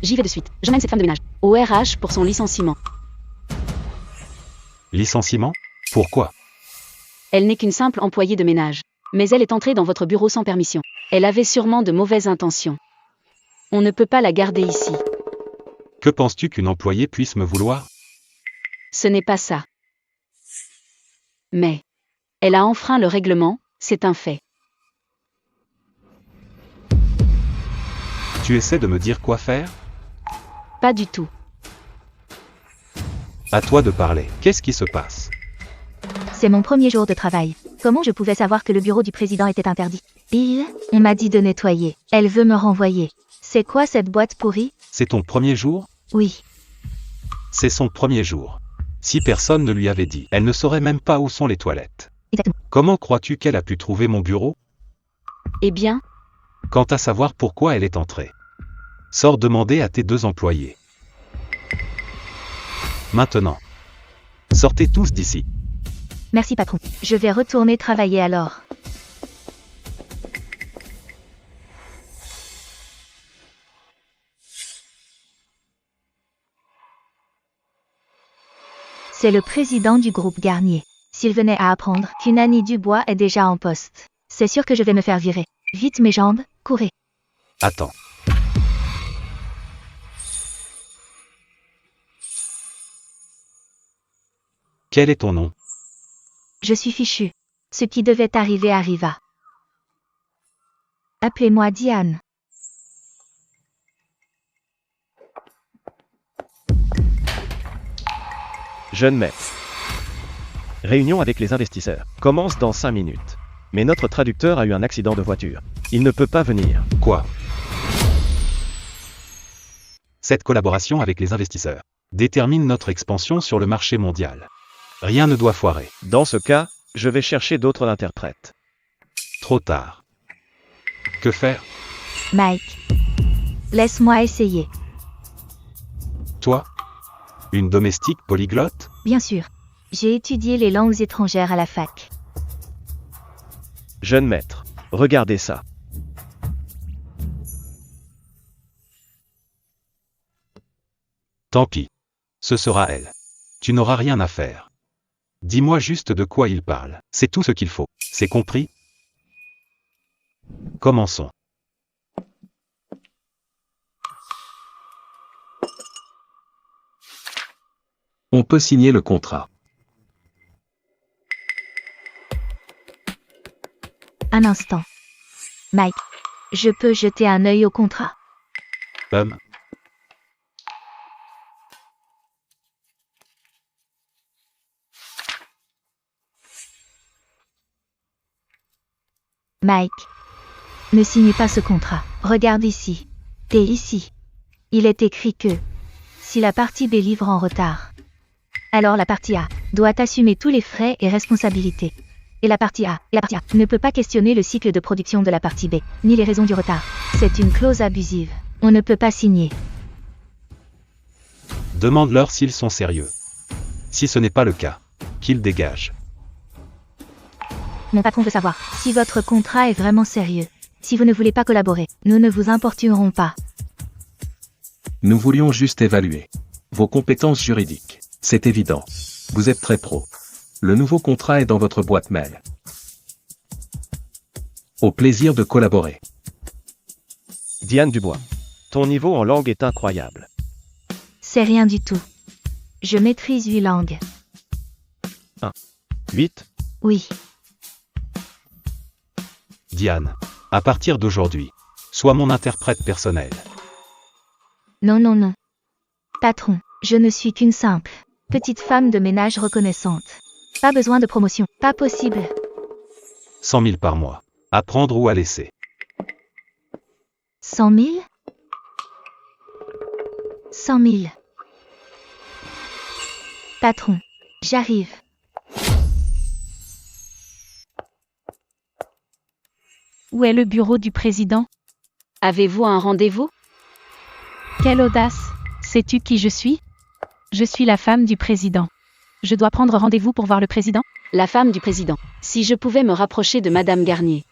J'y vais de suite. J'emmène cette femme de ménage au RH pour son licenciement.
Licenciement? Pourquoi?
Elle n'est qu'une simple employée de ménage. Mais elle est entrée dans votre bureau sans permission. Elle avait sûrement de mauvaises intentions. On ne peut pas la garder ici.
Que penses-tu qu'une employée puisse me vouloir?
Ce n'est pas ça. Mais elle a enfreint le règlement, c'est un fait.
Tu essaies de me dire quoi faire?
Pas du tout.
À toi de parler. Qu'est-ce qui se passe?
C'est mon premier jour de travail. Comment je pouvais savoir que le bureau du président était interdit? On m'a dit de nettoyer. Elle veut me renvoyer. C'est quoi cette boîte pourrie?
C'est ton premier jour?
Oui.
C'est son premier jour. Si personne ne lui avait dit, elle ne saurait même pas où sont les toilettes.
Exactement.
Comment crois-tu qu'elle a pu trouver mon bureau?
Eh bien,
Quant à savoir pourquoi elle est entrée. Sors demander à tes deux employés. Maintenant. Sortez tous d'ici.
Merci patron. Je vais retourner travailler alors. C'est le président du groupe Garnier. S'il venait à apprendre qu'une Annie Dubois est déjà en poste, c'est sûr que je vais me faire virer. Vite mes jambes, courez.
Attends. Quel est ton nom?
Je suis fichu. Ce qui devait arriver arriva. Appelez-moi Diane.
Jeune maître. Réunion avec les investisseurs. Commence dans 5 minutes. Mais notre traducteur a eu un accident de voiture. Il ne peut pas venir.
Quoi? Cette collaboration avec les investisseurs détermine notre expansion sur le marché mondial. Rien ne doit foirer.
Dans ce cas, je vais chercher d'autres interprètes.
Trop tard. Que faire?
Mike. Laisse-moi essayer.
Toi? Une domestique polyglotte?
Bien sûr. J'ai étudié les langues étrangères à la fac.
Jeune maître. Regardez ça.
Tant pis. Ce sera elle. Tu n'auras rien à faire. Dis-moi juste de quoi il parle. C'est tout ce qu'il faut. C'est compris? Commençons.
On peut signer le contrat.
Un instant. Mike. Je peux jeter un œil au contrat? Mike. Ne signez pas ce contrat. Regarde ici. T'es ici. Il est écrit que si la partie B livre en retard, alors la partie A doit assumer tous les frais et responsabilités. Et la partie A ne peut pas questionner le cycle de production de la partie B, ni les raisons du retard. C'est une clause abusive. On ne peut pas signer.
Demande-leur s'ils sont sérieux. Si ce n'est pas le cas, qu'ils dégagent.
Mon patron veut savoir si votre contrat est vraiment sérieux. Si vous ne voulez pas collaborer, nous ne vous importunerons pas.
Nous voulions juste évaluer vos compétences juridiques. C'est évident. Vous êtes très pro. Le nouveau contrat est dans votre boîte mail. Au plaisir de collaborer.
Diane Dubois. Ton niveau en langue est incroyable.
C'est rien du tout. Je maîtrise 8 langues.
8?
Oui.
Diane, à partir d'aujourd'hui, sois mon interprète personnel.
Non, non, non. Patron, je ne suis qu'une simple petite femme de ménage reconnaissante. Pas besoin de promotion, pas possible.
100 000 par mois. À prendre ou à laisser.
100 000? 100 000. Patron, j'arrive.
Où est le bureau du président?
Avez-vous un rendez-vous?
Quelle audace! Sais-tu qui je suis? Je suis la femme du président. Je dois prendre rendez-vous pour voir le président?
La femme du président. Si je pouvais me rapprocher de Madame Garnier.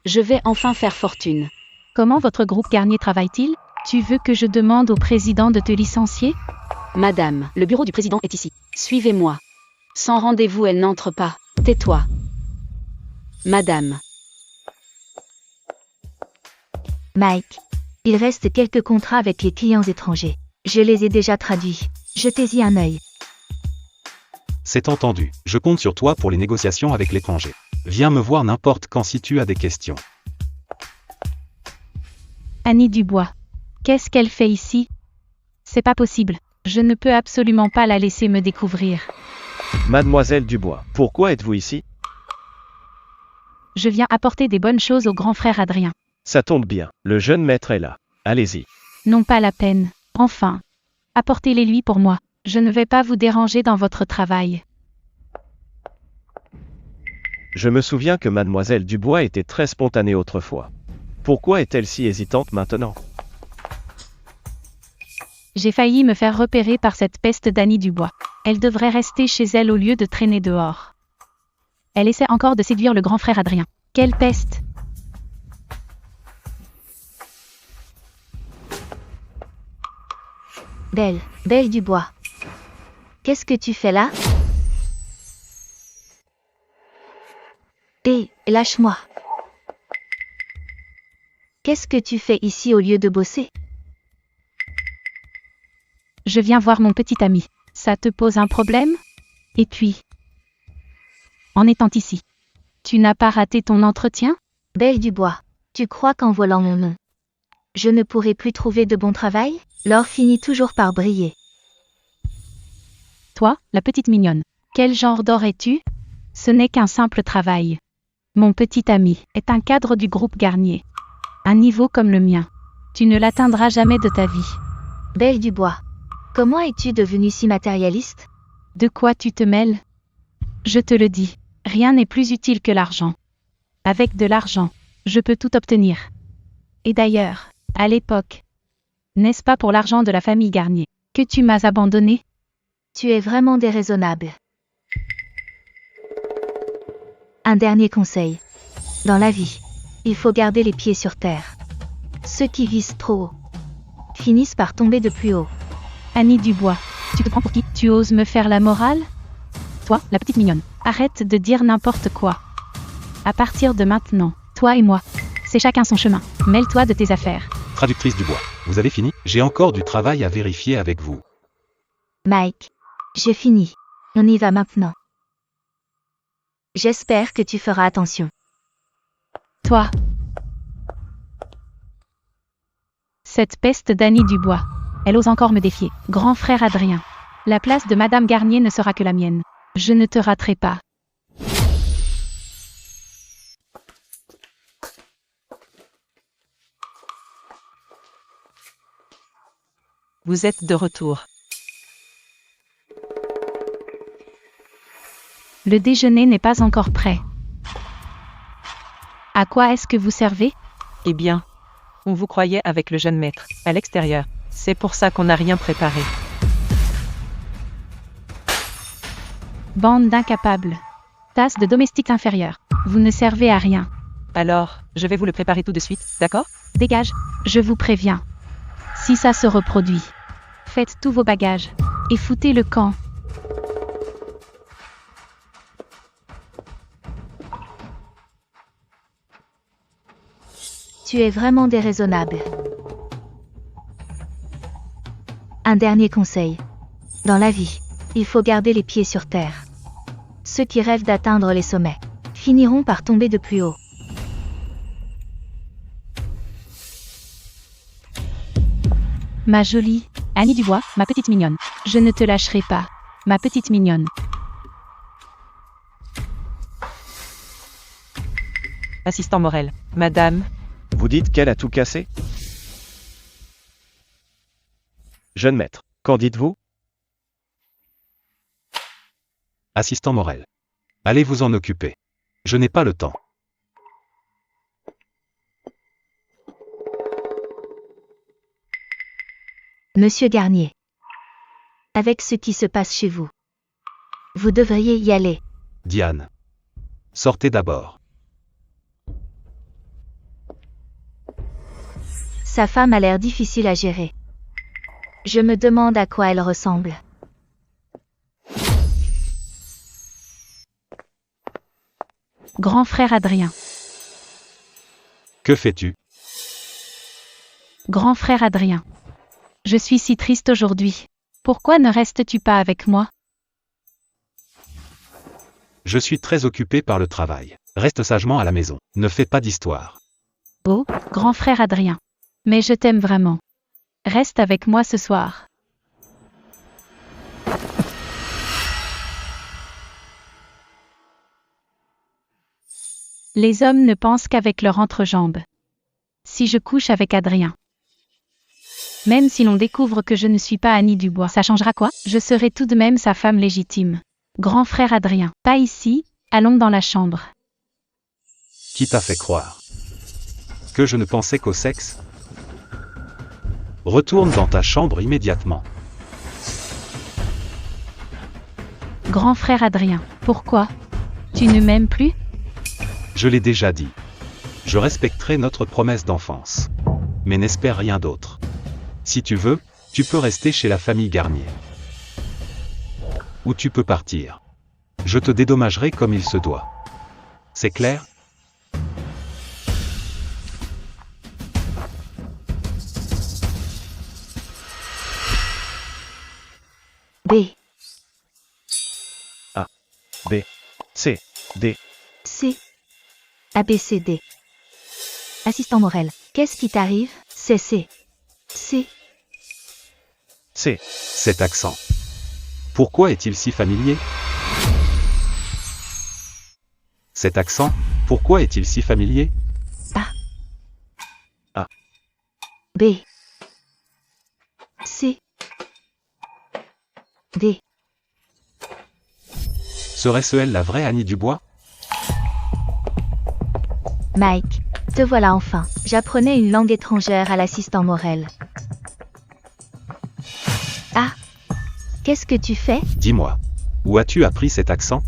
Je vais enfin faire fortune.
Comment votre groupe Garnier travaille-t-il? Tu veux que je demande au président de te licencier?
Madame, le bureau du président est ici. Suivez-moi. Sans rendez-vous, elle n'entre pas. Tais-toi. Madame.
Mike. Il reste quelques contrats avec les clients étrangers. Je les ai déjà traduits. Jetez-y un œil.
C'est entendu. Je compte sur toi pour les négociations avec l'étranger. Viens me voir n'importe quand si tu as des questions.
Annie Dubois. Qu'est-ce qu'elle fait ici? C'est pas possible. Je ne peux absolument pas la laisser me découvrir.
Mademoiselle Dubois, pourquoi êtes-vous ici?
Je viens apporter des bonnes choses au grand frère Adrien.
Ça tombe bien, le jeune maître est là. Allez-y.
Non, pas la peine. Enfin. Apportez-les lui pour moi. Je ne vais pas vous déranger dans votre travail.
Je me souviens que Mademoiselle Dubois était très spontanée autrefois. Pourquoi est-elle si hésitante maintenant?
J'ai failli me faire repérer par cette peste d'Annie Dubois. Elle devrait rester chez elle au lieu de traîner dehors. Elle essaie encore de séduire le grand frère Adrien. Quelle peste!
Belle Dubois. Qu'est-ce que tu fais là? Lâche-moi. Qu'est-ce que tu fais ici au lieu de bosser?
Je viens voir mon petit ami. Ça te pose un problème? Et puis, en étant ici, tu n'as pas raté ton entretien?
Belle Dubois, tu crois qu'en volant mon nom, je ne pourrai plus trouver de bon travail? L'or finit toujours par briller.
Toi, la petite mignonne, quel genre d'or es-tu? Ce n'est qu'un simple travail. Mon petit ami est un cadre du groupe Garnier. Un niveau comme le mien. Tu ne l'atteindras jamais de ta vie.
Belle Dubois, comment es-tu devenue si matérialiste?
De quoi tu te mêles? Je te le dis, rien n'est plus utile que l'argent. Avec de l'argent, je peux tout obtenir. Et d'ailleurs, à l'époque, n'est-ce pas pour l'argent de la famille Garnier que tu m'as abandonné?
Tu es vraiment déraisonnable. Un dernier conseil. Dans la vie, il faut garder les pieds sur terre. Ceux qui visent trop haut finissent par tomber de plus haut.
Annie Dubois, tu te prends pour qui? Tu oses me faire la morale? Toi, la petite mignonne, arrête de dire n'importe quoi. À partir de maintenant, toi et moi, c'est chacun son chemin. Mêle-toi de tes affaires.
Traductrice Dubois, vous avez fini? J'ai encore du travail à vérifier avec vous.
Mike, j'ai fini. On y va maintenant. J'espère que tu feras attention.
Toi. Cette peste d'Annie Dubois. Elle ose encore me défier. Grand frère Adrien. La place de Madame Garnier ne sera que la mienne. Je ne te raterai pas.
Vous êtes de retour.
Le déjeuner n'est pas encore prêt. À quoi est-ce que vous servez?
Eh bien, on vous croyait avec le jeune maître, à l'extérieur. C'est pour ça qu'on n'a rien préparé.
Bande d'incapables. Tasse de domestiques inférieurs. Vous ne servez à rien.
Alors, je vais vous le préparer tout de suite, d'accord?
Dégage, je vous préviens. Si ça se reproduit, faites tous vos bagages et foutez le camp.
Tu es vraiment déraisonnable. Un dernier conseil. Dans la vie, il faut garder les pieds sur terre. Ceux qui rêvent d'atteindre les sommets finiront par tomber de plus haut.
Ma jolie Annie Dubois, ma petite mignonne. Je ne te lâcherai pas, ma petite mignonne.
Assistant Morel. Madame,
Vous dites qu'elle a tout cassé? Jeune maître, qu'en dites-vous?
Assistant Morel. Allez vous en occuper. Je n'ai pas le temps.
Monsieur Garnier. Avec ce qui se passe chez vous, vous devriez y aller.
Diane. Sortez d'abord.
Sa femme a l'air difficile à gérer. Je me demande à quoi elle ressemble.
Grand frère Adrien.
Que fais-tu?
Grand frère Adrien. Je suis si triste aujourd'hui. Pourquoi ne restes-tu pas avec moi?
Je suis très occupé par le travail. Reste sagement à la maison. Ne fais pas d'histoire.
Oh, grand frère Adrien. Mais je t'aime vraiment. Reste avec moi ce soir. Les hommes ne pensent qu'avec leur entrejambe. Si je couche avec Adrien, même si l'on découvre que je ne suis pas Annie Dubois, ça changera quoi? Je serai tout de même sa femme légitime. Grand frère Adrien, pas ici, allons dans la chambre.
Qui t'a fait croire que je ne pensais qu'au sexe? Retourne dans ta chambre immédiatement.
Grand frère Adrien, pourquoi? Tu ne m'aimes plus?
Je l'ai déjà dit. Je respecterai notre promesse d'enfance. Mais n'espère rien d'autre. Si tu veux, tu peux rester chez la famille Garnier. Ou tu peux partir. Je te dédommagerai comme il se doit. C'est clair?
B.
B, C, D.
C. ABCD. Assistant Morel. Qu'est-ce qui t'arrive? C'est C. C.
C.
Cet accent. Pourquoi est-il si familier? Cet accent, pourquoi est-il si familier?
A.
A.
B. C. D.
Serait-ce elle la vraie Annie Dubois?
Mike, te voilà enfin. J'apprenais une langue étrangère à l'assistant Morel. Ah. Qu'est-ce que tu fais?
Dis-moi. Où as-tu appris cet accent?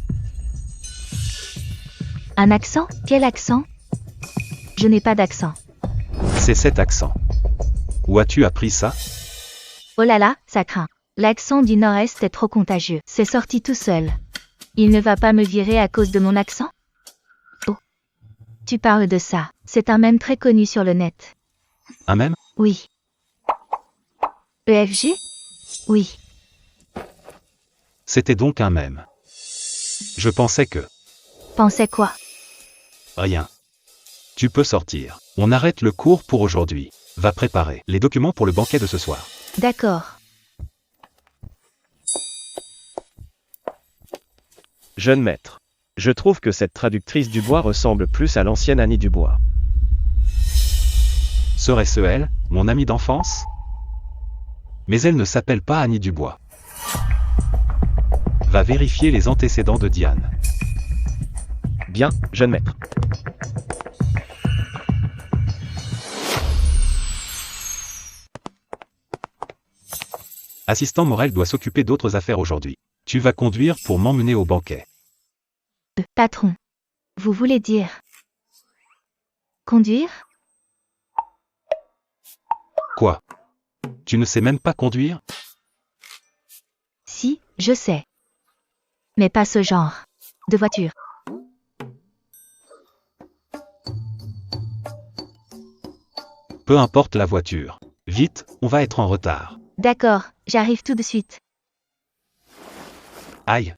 Un accent? Quel accent? Je n'ai pas d'accent.
C'est cet accent. Où as-tu appris ça?
Oh là là, ça craint. L'accent du Nord-Est est trop contagieux. C'est sorti tout seul. Il ne va pas me virer à cause de mon accent? Oh. Tu parles de ça. C'est un mème très connu sur le net.
Un mème?
Oui. EFG? Oui.
C'était donc un mème. Je pensais que...
Pensais quoi?
Rien. Tu peux sortir. On arrête le cours pour aujourd'hui. Va préparer les documents pour le banquet de ce soir.
D'accord.
Jeune maître. Je trouve que cette traductrice Dubois ressemble plus à l'ancienne Annie Dubois.
Serait-ce elle, mon amie d'enfance? Mais elle ne s'appelle pas Annie Dubois. Va vérifier les antécédents de Diane.
Bien, jeune maître.
Assistant Morel doit s'occuper d'autres affaires aujourd'hui. Tu vas conduire pour m'emmener au banquet.
Patron. Vous voulez dire... Conduire?
Quoi? Tu ne sais même pas conduire?
Si, je sais. Mais pas ce genre de voiture.
Peu importe la voiture. Vite, on va être en retard.
D'accord, j'arrive tout de suite.
Aïe.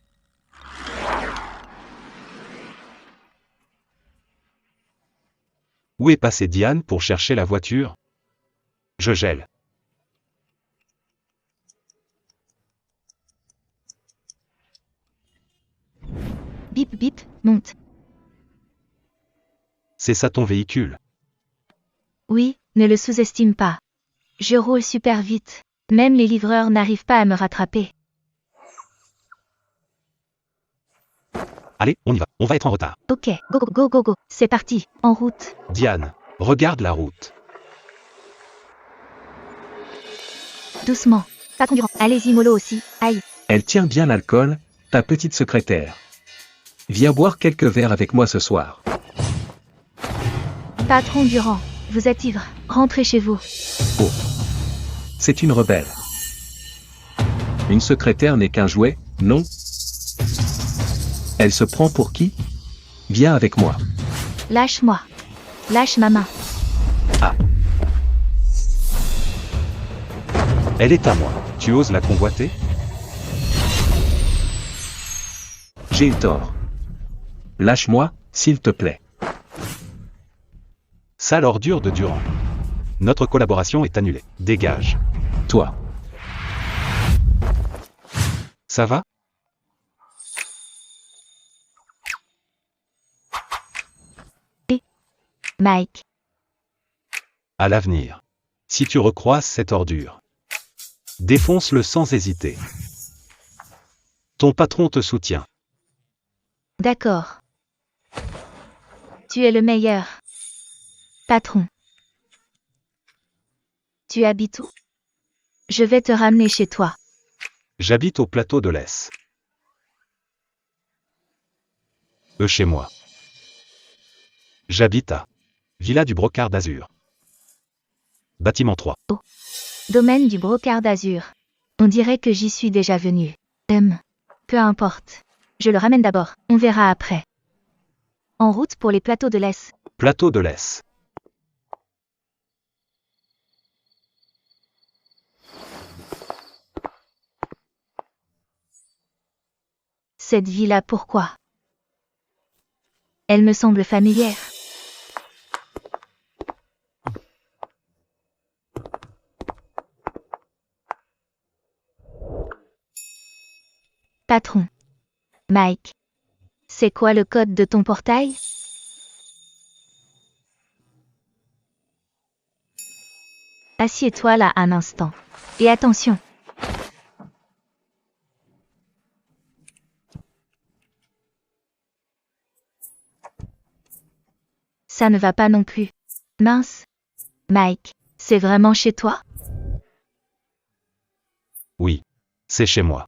Où est passée Diane pour chercher la voiture? Je gèle.
Bip bip, monte.
C'est ça ton véhicule?
Oui, ne le sous-estime pas. Je roule super vite. Même les livreurs n'arrivent pas à me rattraper.
Allez, on y va. On va être en retard.
Ok, go go go go go. C'est parti, en route.
Diane, regarde la route.
Doucement. Pas conduisant. Allez-y mollo aussi. Aïe.
Elle tient bien l'alcool, ta petite secrétaire. Viens boire quelques verres avec moi ce soir.
Patron Durand, vous êtes ivre. Rentrez chez vous.
Oh. C'est une rebelle. Une secrétaire n'est qu'un jouet, non? Elle se prend pour qui? Viens avec moi.
Lâche-moi. Lâche ma main.
Ah.
Elle est à moi. Tu oses la convoiter?
J'ai eu tort. Lâche-moi, s'il te plaît.
Sale ordure de Durand. Notre collaboration est annulée. Dégage.
Toi.
Ça va?
Mike.
À l'avenir. Si tu recroises cette ordure, défonce-le sans hésiter. Ton patron te soutient.
D'accord. Tu es le meilleur. Patron. Tu habites où? Je vais te ramener chez toi.
J'habite au plateau de l'Est. Chez moi. J'habite à Villa du Brocard d'Azur. Bâtiment 3.
Oh. Domaine du Brocard d'Azur. On dirait que j'y suis déjà venu. Peu importe. Je le ramène d'abord. On verra après. En route pour les plateaux de l'Est.
Plateau de l'Est.
Cette vie-là, pourquoi? Elle me semble familière. Patron. Mike. C'est quoi le code de ton portail? Assieds-toi là un instant. Et attention. Ça ne va pas non plus. Mince. Mike, c'est vraiment chez toi?
Oui. C'est chez moi.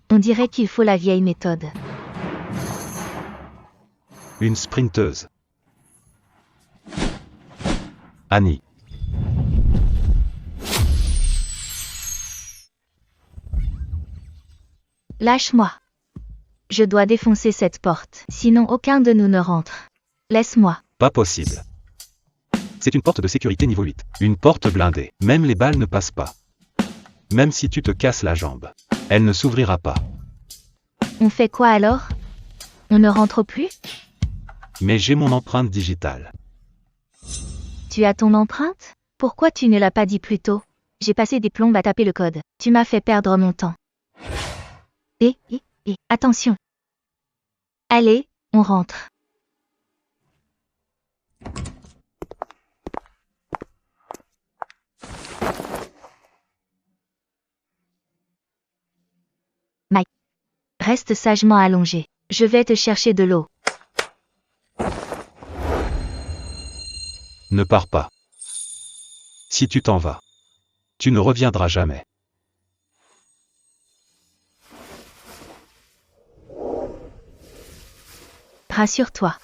On dirait qu'il faut la vieille méthode.
Une sprinteuse. Annie.
Lâche-moi. Je dois défoncer cette porte, sinon aucun de nous ne rentre. Laisse-moi.
Pas possible. C'est une porte de sécurité niveau 8. Une porte blindée. Même les balles ne passent pas. Même si tu te casses la jambe, elle ne s'ouvrira pas.
On fait quoi alors? On ne rentre plus?
Mais j'ai mon empreinte digitale.
Tu as ton empreinte? Pourquoi tu ne l'as pas dit plus tôt? J'ai passé des plombes à taper le code. Tu m'as fait perdre mon temps. Attention. Allez, on rentre. Mike. Reste sagement allongé. Je vais te chercher de l'eau.
Ne pars pas. Si tu t'en vas, tu ne reviendras jamais.
Rassure-toi.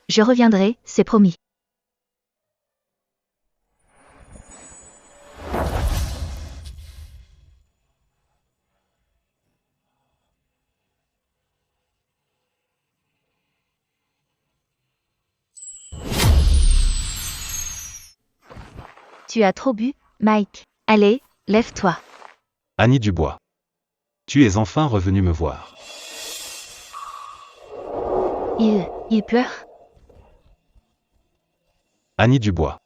Je reviendrai, c'est promis. Tu as trop bu, Mike. Allez, lève-toi.
Annie Dubois. Tu es enfin revenu me voir.
Il pleure?
Annie Dubois.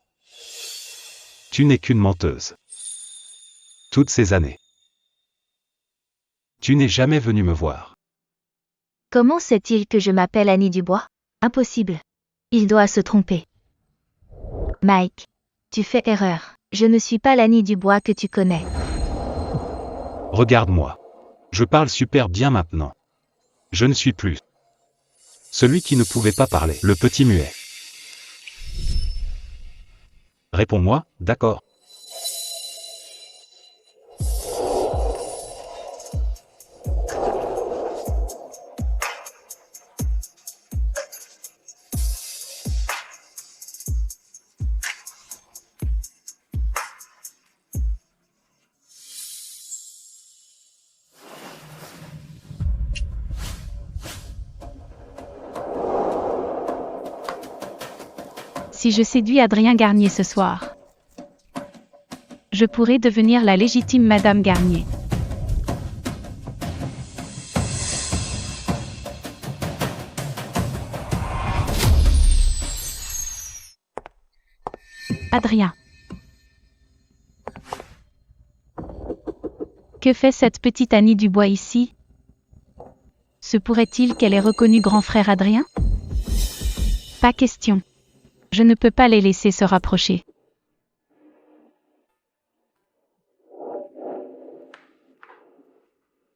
Tu n'es qu'une menteuse. Toutes ces années. Tu n'es jamais venu me voir.
Comment sait-il que je m'appelle Annie Dubois? Impossible. Il doit se tromper. Mike, tu fais erreur. Je ne suis pas l'Annie Dubois que tu connais.
Regarde-moi. Je parle super bien maintenant. Je ne suis plus celui qui ne pouvait pas parler, le petit muet. Réponds-moi, d'accord.
Si je séduis Adrien Garnier ce soir, je pourrais devenir la légitime Madame Garnier. Adrien. Que fait cette petite Annie Dubois ici? Se pourrait-il qu'elle ait reconnu grand frère Adrien? Pas question. Je ne peux pas les laisser se rapprocher.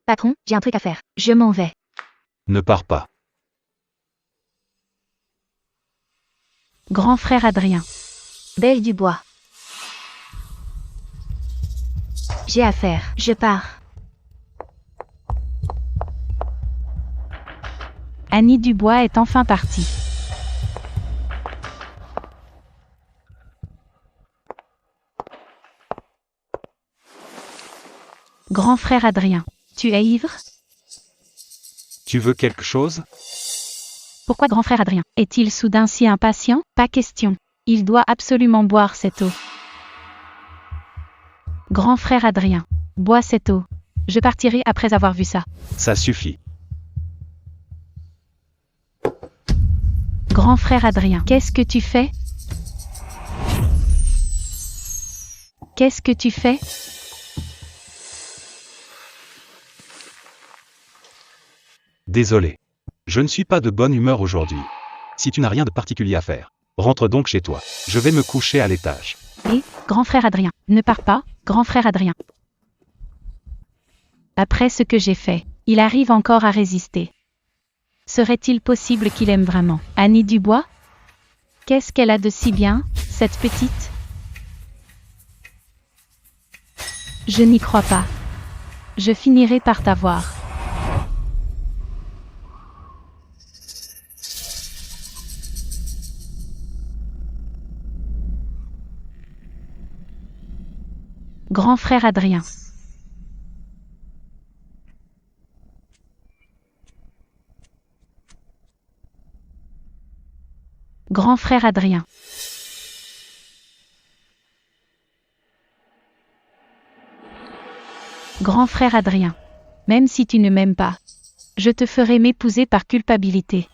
Patron, j'ai un truc à faire. Je m'en vais.
Ne pars pas.
Grand frère Adrien.
Belle Dubois. J'ai affaire. Je pars.
Annie Dubois est enfin partie. Grand frère Adrien, tu es ivre?
Tu veux quelque chose?
Pourquoi grand frère Adrien est-il soudain si impatient? Pas question. Il doit absolument boire cette eau.
Grand frère Adrien, bois cette eau. Je partirai après avoir vu ça.
Ça suffit.
Grand frère Adrien, qu'est-ce que tu fais? Qu'est-ce que tu fais?
Désolé. Je ne suis pas de bonne humeur aujourd'hui. Si tu n'as rien de particulier à faire, rentre donc chez toi. Je vais me coucher à l'étage.
Et, grand frère Adrien, ne pars pas, grand frère Adrien. Après ce que j'ai fait, il arrive encore à résister. Serait-il possible qu'il aime vraiment Annie Dubois? Qu'est-ce qu'elle a de si bien, cette petite? Je n'y crois pas. Je finirai par t'avoir. Grand frère Adrien. Grand frère Adrien. Grand frère Adrien. Même si tu ne m'aimes pas, je te ferai m'épouser par culpabilité.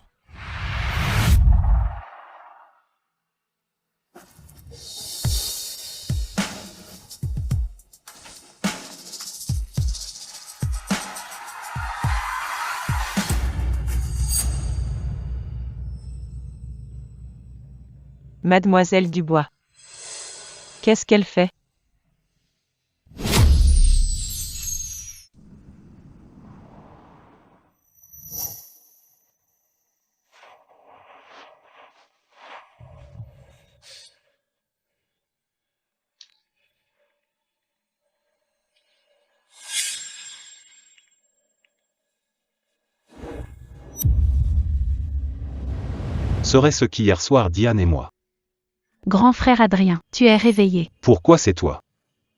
Mademoiselle Dubois. Qu'est-ce qu'elle fait?
Serait-ce qu'hier soir Diane et moi?
Grand frère Adrien, tu es réveillé.
Pourquoi c'est toi?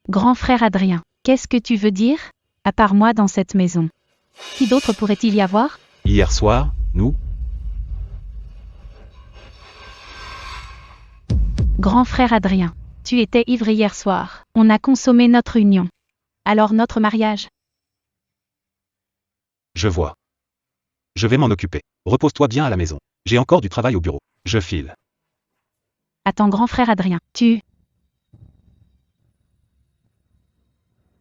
Grand frère Adrien, qu'est-ce que tu veux dire? À part moi dans cette maison. Qui d'autre pourrait-il y avoir?
Hier soir, nous?
Grand frère Adrien, tu étais ivre hier soir. On a consommé notre union. Alors notre mariage?
Je vois. Je vais m'en occuper. Repose-toi bien à la maison. J'ai encore du travail au bureau. Je file.
Attends, grand frère Adrien, tu...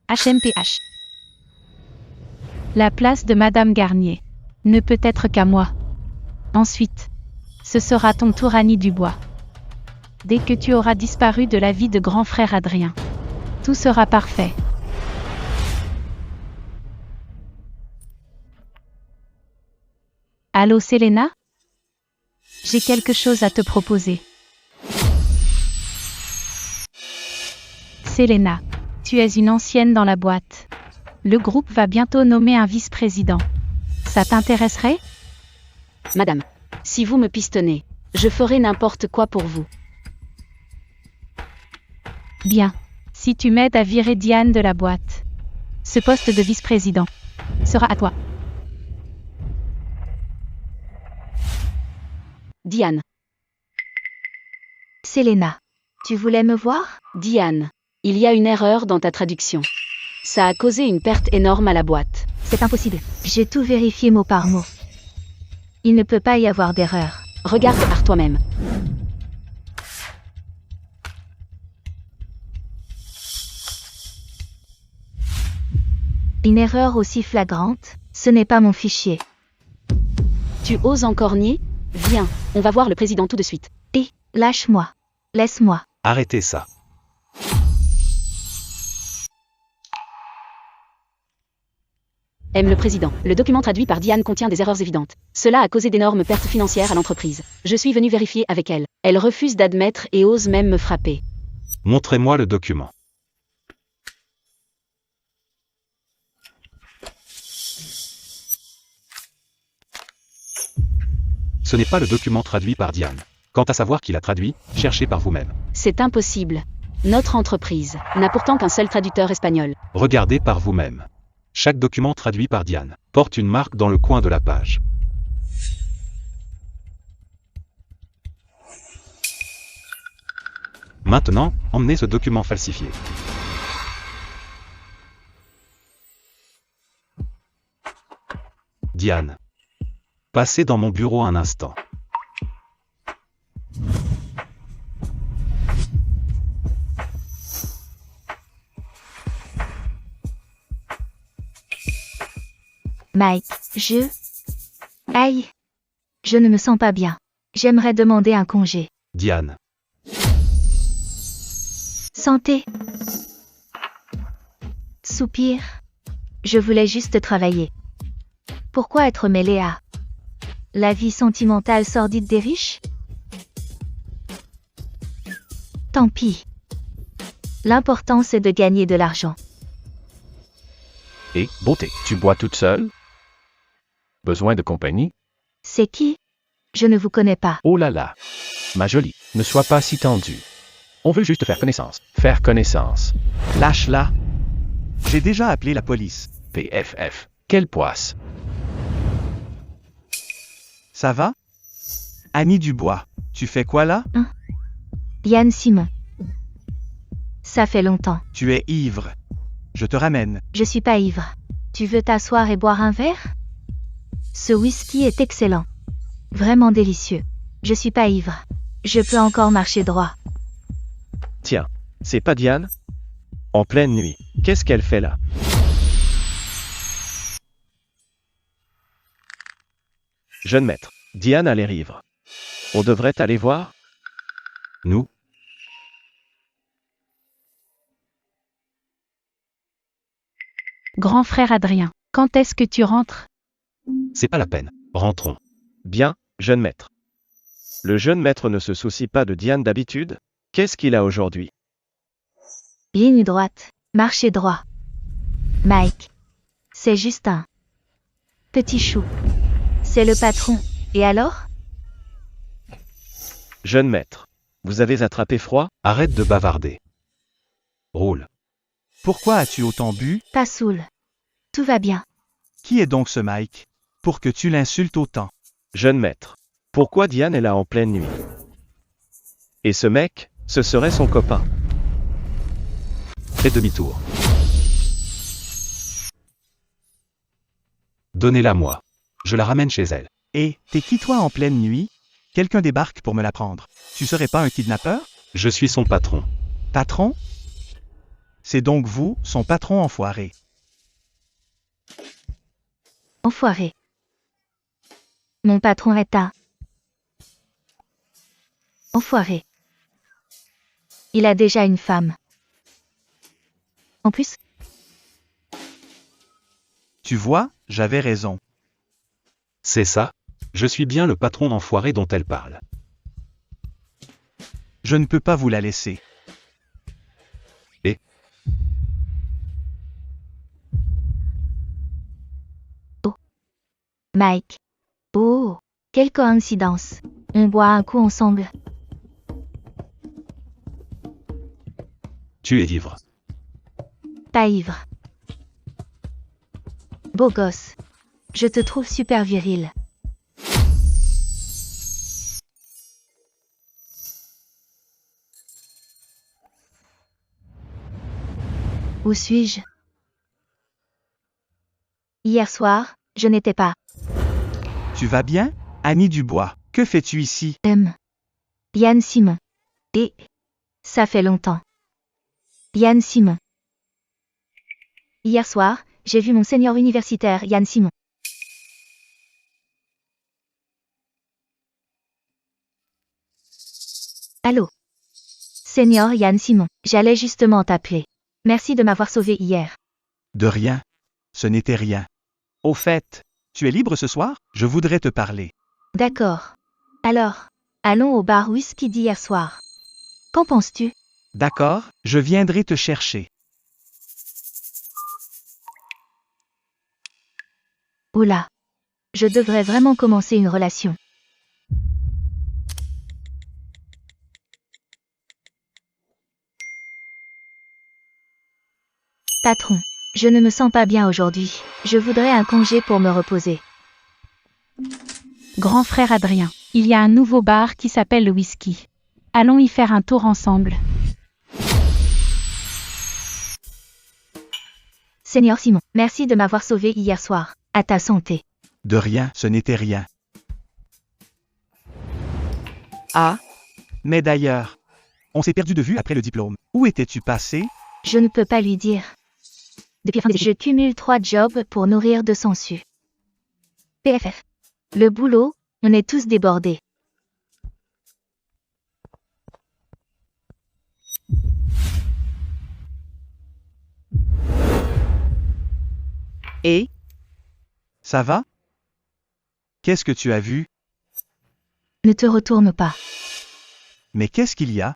HMPH. La place de Madame Garnier ne peut être qu'à moi. Ensuite, ce sera ton tour, Annie Dubois. Dès que tu auras disparu de la vie de grand frère Adrien, tout sera parfait. Allô, Selena? J'ai quelque chose à te proposer. Selena, tu es une ancienne dans la boîte. Le groupe va bientôt nommer un vice-président. Ça t'intéresserait?
Madame, si vous me pistonnez, je ferai n'importe quoi pour vous.
Bien. Si tu m'aides à virer Diane de la boîte, ce poste de vice-président sera à toi.
Diane.
Selena, tu voulais me voir?
Diane, il y a une erreur dans ta traduction. Ça a causé une perte énorme à la boîte.
C'est impossible. J'ai tout vérifié mot par mot. Il ne peut pas y avoir d'erreur.
Regarde par toi-même.
Une erreur aussi flagrante, ce n'est pas mon fichier.
Tu oses encore nier? Viens, on va voir le président tout de suite.
Et, lâche-moi. Laisse-moi.
Arrêtez ça.
Aime le président. Le document traduit par Diane contient des erreurs évidentes. Cela a causé d'énormes pertes financières à l'entreprise. Je suis venu vérifier avec elle. Elle refuse d'admettre et ose même me frapper.
Montrez-moi le document. Ce n'est pas le document traduit par Diane. Quant à savoir qui l'a traduit, cherchez par vous-même.
C'est impossible. Notre entreprise n'a pourtant qu'un seul traducteur espagnol.
Regardez par vous-même. Chaque document traduit par Diane porte une marque dans le coin de la page. Maintenant, emmenez ce document falsifié. Diane. Passez dans mon bureau un instant.
Mike, Aïe. Je ne me sens pas bien. J'aimerais demander un congé.
Diane.
Santé. Soupir. Je voulais juste travailler. Pourquoi être mêlé à la vie sentimentale sordide des riches? Tant pis. L'important c'est de gagner de l'argent.
Et, beauté, tu bois toute seule? Besoin de compagnie?
C'est qui? Je ne vous connais pas.
Oh là là. Ma jolie, ne sois pas si tendue. On veut juste faire connaissance. Faire connaissance.
Lâche-la. J'ai déjà appelé la police.
PFF. Quelle poisse.
Ça va? Annie Dubois, tu fais quoi là?
Yann Simon. Ça fait longtemps.
Tu es ivre. Je te ramène.
Je suis pas ivre. Tu veux t'asseoir et boire un verre? Ce whisky est excellent. Vraiment délicieux. Je suis pas ivre. Je peux encore marcher droit.
Tiens, c'est pas Diane? En pleine nuit, qu'est-ce qu'elle fait là? Jeune maître, Diane a l'air ivre. On devrait aller voir?
Nous?
Grand frère Adrien, quand est-ce que tu rentres?
C'est pas la peine. Rentrons.
Bien, jeune maître. Le jeune maître ne se soucie pas de Diane d'habitude? Qu'est-ce qu'il a aujourd'hui?
Ligne droite. Marchez droit. Mike. C'est juste un petit chou. C'est le patron. Et alors?
Jeune maître, vous avez attrapé froid?
Arrête de bavarder. Roule.
Pourquoi as-tu autant bu?
Pas saoul. Tout va bien.
Qui est donc ce Mike? Pour que tu l'insultes autant.
Jeune maître, pourquoi Diane est là en pleine nuit? Et ce mec, ce serait son copain.
Fais demi-tour. Donnez-la moi. Je la ramène chez elle.
Et, t'es qui toi en pleine nuit? Quelqu'un débarque pour me la prendre. Tu serais pas un kidnappeur?
Je suis son patron.
Patron? C'est donc vous, son patron enfoiré.
Enfoiré. Mon patron est un enfoiré. Il a déjà une femme. En plus,
Tu vois, j'avais raison.
C'est ça? Je suis bien le patron d'enfoiré dont elle parle.
Je ne peux pas vous la laisser.
Et?
Mike. Oh, quelle coïncidence. On boit un coup ensemble.
Tu es ivre.
Pas ivre. Beau gosse. Je te trouve super viril. Où suis-je? Hier soir, je n'étais pas.
Tu vas bien, Annie Dubois? Que fais-tu ici?
Yann Simon. Et ça fait longtemps. Yann Simon. Hier soir, j'ai vu mon senior universitaire Yann Simon. Allô? Senior Yann Simon, j'allais justement t'appeler. Merci de m'avoir sauvé hier.
De rien. Ce n'était rien. Au fait, tu es libre ce soir? Je voudrais te parler.
D'accord. Alors, allons au bar whisky d'hier soir. Qu'en penses-tu?
D'accord, je viendrai te chercher.
Oula. Je devrais vraiment commencer une relation. Patron, je ne me sens pas bien aujourd'hui. Je voudrais un congé pour me reposer.
Grand frère Adrien, il y a un nouveau bar qui s'appelle le Whisky. Allons y faire un tour ensemble.
Seigneur Simon, merci de m'avoir sauvé hier soir. À ta santé.
De rien, ce n'était rien.
Ah,
Mais d'ailleurs, on s'est perdu de vue après le diplôme. Où étais-tu passé?
Je ne peux pas lui dire.
Depuis la fin des
Je cumule 3 jobs pour nourrir 200 su. PFF. Le boulot, on est tous débordés.
et
Ça va? Qu'est-ce que tu as vu?
Ne te retourne pas.
Mais qu'est-ce qu'il y a?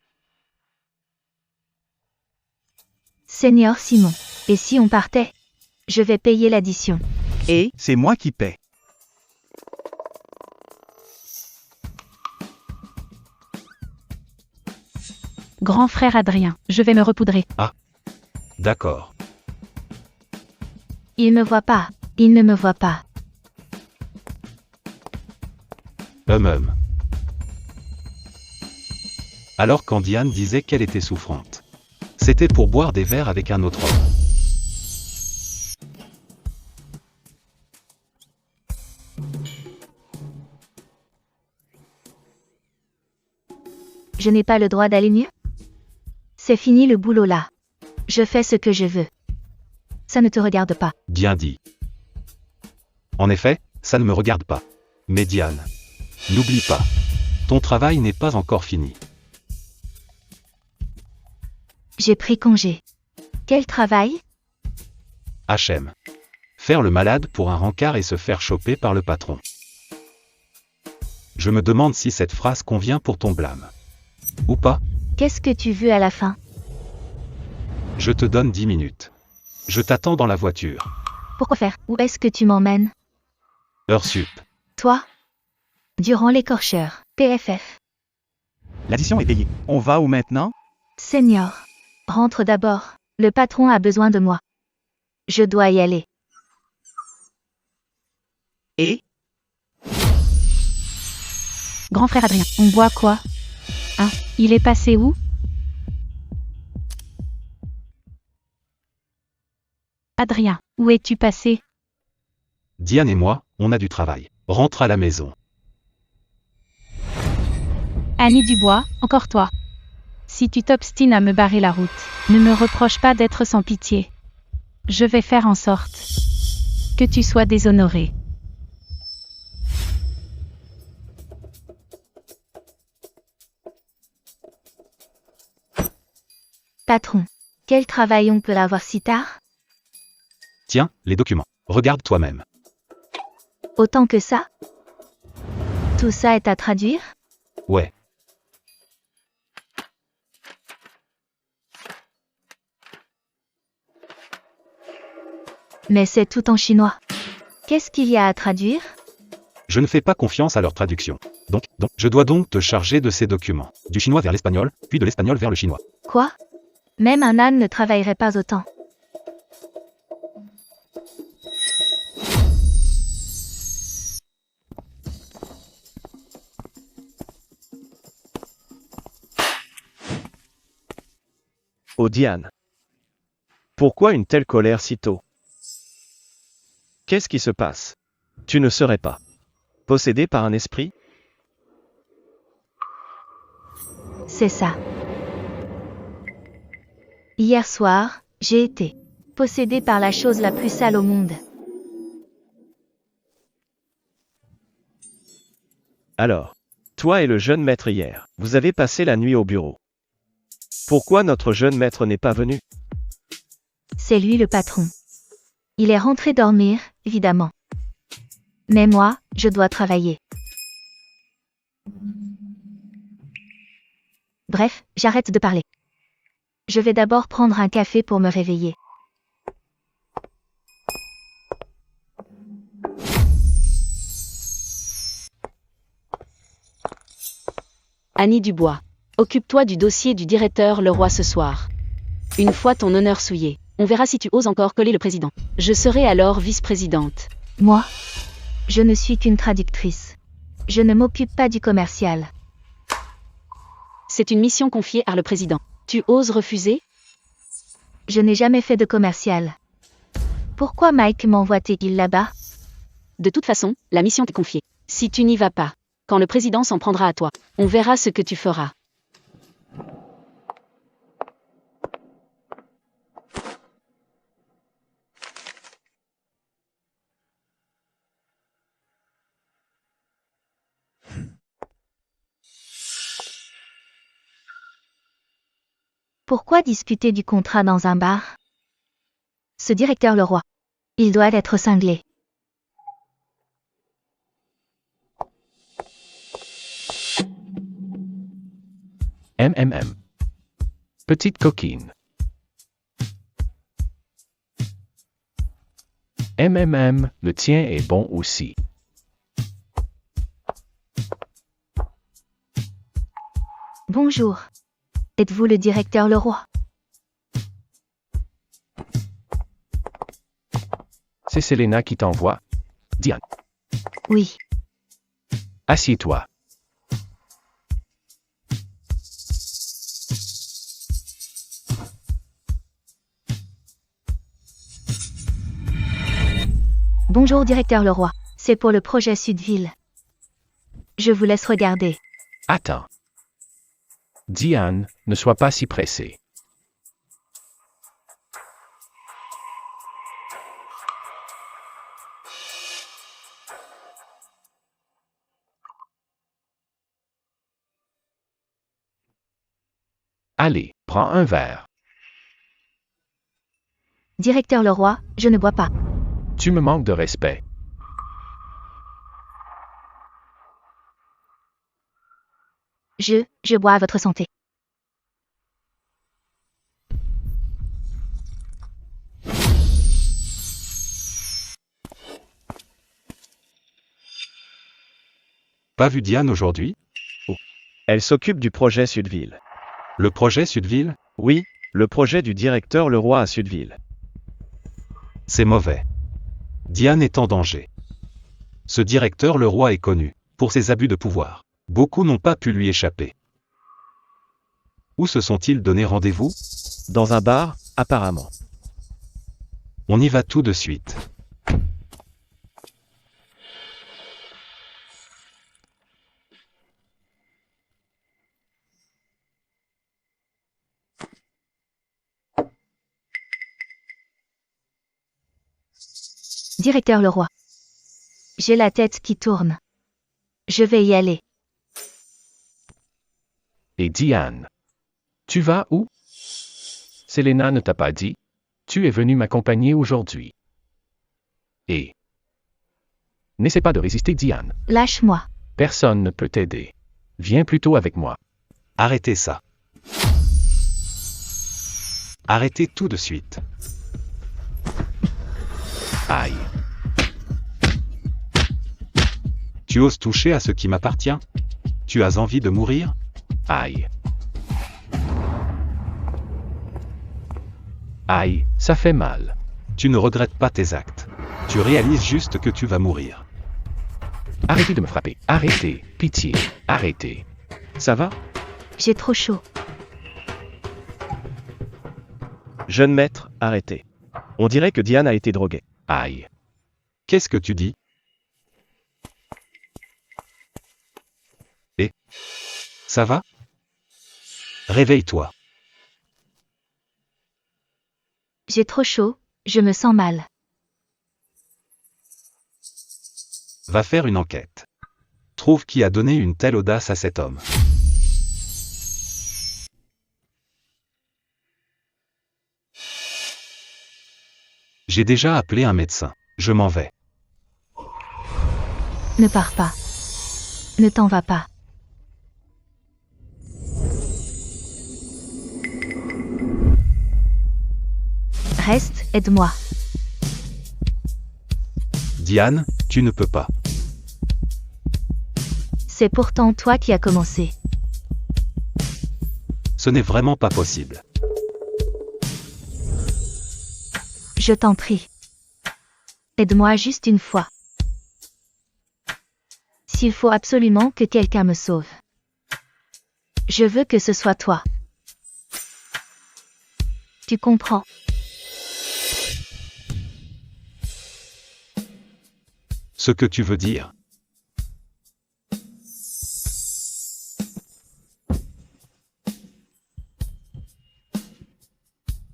Seigneur Simon. Et si on partait? Je vais payer l'addition.
et
C'est moi qui paie.
Grand frère Adrien, je vais me repoudrer.
D'accord.
Il me voit pas. Il ne me voit pas.
Alors quand Diane disait qu'elle était souffrante, c'était pour boire des verres avec un autre homme.
Je n'ai pas le droit d'aller mieux? C'est fini le boulot là. Je fais ce que je veux. Ça ne te regarde pas.
Bien dit. En effet, ça ne me regarde pas. Mais Diane, n'oublie pas, ton travail n'est pas encore fini.
J'ai pris congé. Quel travail?
HM. Faire le malade pour un rencard et se faire choper par le patron. Je me demande si cette phrase convient pour ton blâme. Ou pas,
Qu'est-ce que tu veux à la fin?
je te donne 10 minutes. Je t'attends dans la voiture.
Pourquoi faire? Où est-ce que tu m'emmènes?
Heure sup.
Toi? Durant l'écorcheur. PFF.
L'addition est payée. On va où maintenant?
Seigneur. Rentre d'abord. Le patron a besoin de moi. Je dois y aller.
et
Grand frère Adrien, on boit quoi? Hein? Il est passé où? Adrien, où es-tu passé?
Diane et moi, on a du travail. Rentre à la maison.
Annie Dubois, encore toi. Si tu t'obstines à me barrer la route, ne me reproche pas d'être sans pitié. Je vais faire en sorte que tu sois déshonoré.
Patron. Quel travail on peut avoir si tard?
Tiens, les documents. Regarde toi-même.
Autant que ça? Tout ça est à traduire?
Ouais.
Mais c'est tout en chinois. Qu'est-ce qu'il y a à traduire?
Je ne fais pas confiance à leur traduction. Donc, je dois donc te charger de ces documents. Du chinois vers l'espagnol, puis de l'espagnol vers le chinois.
Quoi? Même un âne ne travaillerait pas autant.
Oh Diane. Pourquoi une telle colère si tôt? Qu'est-ce qui se passe? Tu ne serais pas possédé par un esprit?
C'est ça. Hier soir, j'ai été possédé par la chose la plus sale au monde.
Alors, toi et le jeune maître hier, vous avez passé la nuit au bureau. Pourquoi notre jeune maître n'est pas venu?
C'est lui le patron. Il est rentré dormir, évidemment. Mais moi, je dois travailler. Bref, j'arrête de parler. Je vais d'abord prendre un café pour me réveiller.
Annie Dubois. Occupe-toi du dossier du directeur Leroy ce soir. Une fois ton honneur souillé, on verra si tu oses encore coller le président. Je serai alors vice-présidente.
Moi, je ne suis qu'une traductrice. Je ne m'occupe pas du commercial.
C'est une mission confiée par le président. Tu oses refuser?
Je n'ai jamais fait de commercial. Pourquoi Mike m'envoie-t-il là-bas?
De toute façon, la mission t'est confiée. Si tu n'y vas pas, quand le président s'en prendra à toi, on verra ce que tu feras.
Pourquoi discuter du contrat dans un bar? Ce directeur Leroy. Il doit être cinglé.
MMM. Petite coquine. MMM, le tien est bon aussi.
Bonjour. Êtes-vous le directeur Leroy?
C'est Selena qui t'envoie. Diane,
Oui.
assieds-toi.
Bonjour directeur Leroy. C'est pour le projet Sudville. Je vous laisse regarder.
Attends. Diane, ne sois pas si pressée. Allez, prends un verre.
Directeur Leroy, je ne bois pas.
Tu me manques de respect.
Je bois à votre santé.
Pas vu Diane aujourd'hui?
Elle s'occupe du projet Sudville.
Le projet Sudville?
Oui, le projet du directeur Leroy à Sudville.
C'est mauvais. Diane est en danger. Ce directeur Leroy est connu pour ses abus de pouvoir. Beaucoup n'ont pas pu lui échapper. Où se sont-ils donné rendez-vous?
Dans un bar, apparemment.
On y va tout de suite.
Directeur Leroy. J'ai la tête qui tourne. Je vais y aller.
Et Diane. Tu vas où? Selena ne t'a pas dit? Tu es venu m'accompagner aujourd'hui. Et n'essaie pas de résister, Diane.
Lâche-moi.
Personne ne peut t'aider. Viens plutôt avec moi.
Arrêtez ça. Arrêtez tout de suite.
Aïe.
Tu oses toucher à ce qui m'appartient? Tu as envie de mourir?
Aïe. Aïe, ça fait mal.
Tu ne regrettes pas tes actes. Tu réalises juste que tu vas mourir.
Arrêtez de me frapper. Arrêtez. Pitié. Arrêtez.
Ça va?
J'ai trop chaud.
Jeune maître, arrêtez. On dirait que Diane a été droguée.
Aïe.
Qu'est-ce que tu dis? Et? Ça va? Réveille-toi.
J'ai trop chaud, je me sens mal.
Va faire une enquête. Trouve qui a donné une telle audace à cet homme. J'ai déjà appelé un médecin. Je m'en vais.
Ne pars pas. Ne t'en vas pas. Reste, aide-moi.
Diane, tu ne peux pas.
C'est pourtant toi qui as commencé.
Ce n'est vraiment pas possible.
Je t'en prie. Aide-moi juste une fois. S'il faut absolument que quelqu'un me sauve. Je veux que ce soit toi. Tu comprends?
Ce que tu veux dire.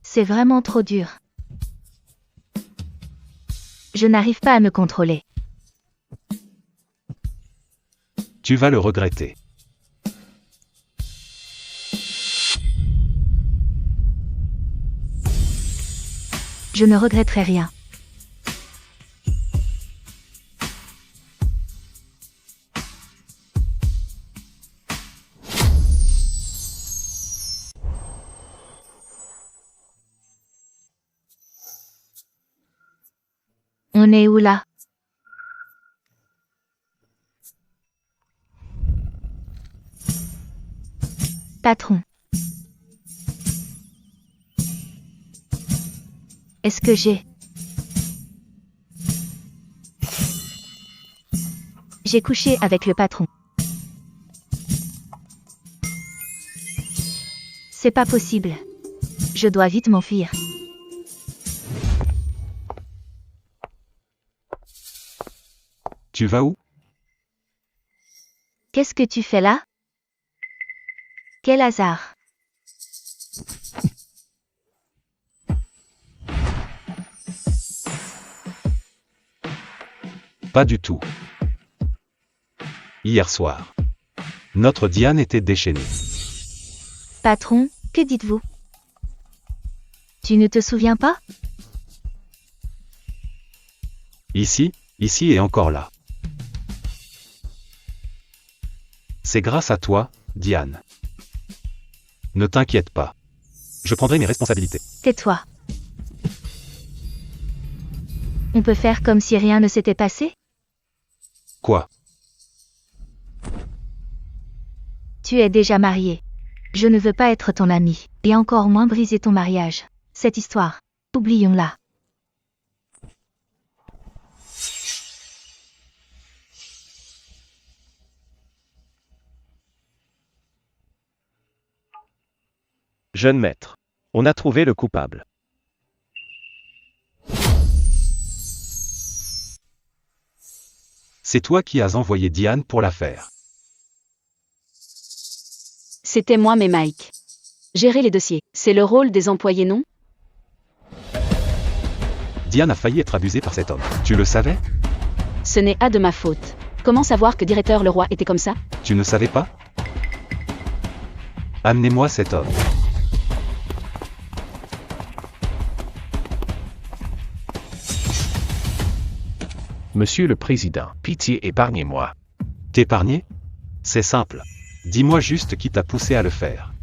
C'est vraiment trop dur. Je n'arrive pas à me contrôler.
Tu vas le regretter.
Je ne regretterai rien. On est où là? Patron. Est-ce que j'ai couché avec le patron? C'est pas possible. Je dois vite m'enfuir.
Tu vas où?
Qu'est-ce que tu fais là? Quel hasard.
Pas du tout. Hier soir. Notre Diane était déchaînée.
Patron, que dites-vous? Tu ne te souviens pas?
Ici et encore là. C'est grâce à toi, Diane. Ne t'inquiète pas. Je prendrai mes responsabilités.
Tais-toi. On peut faire comme si rien ne s'était passé?
Quoi?
Tu es déjà marié. Je ne veux pas être ton ami, et encore moins briser ton mariage. Cette histoire, oublions-la.
Jeune maître. On a trouvé le coupable.
C'est toi qui as envoyé Diane pour l'affaire.
C'était moi mais Mike. Gérer les dossiers, c'est le rôle des employés, non?
Diane a failli être abusée par cet homme. Tu le savais?
Ce n'est pas de ma faute. Comment savoir que directeur Leroy était comme ça?
Tu ne savais pas? Amenez-moi cet homme.
Monsieur le Président, pitié, épargnez-moi.
T'épargner? C'est simple. Dis-moi juste qui t'a poussé à le faire.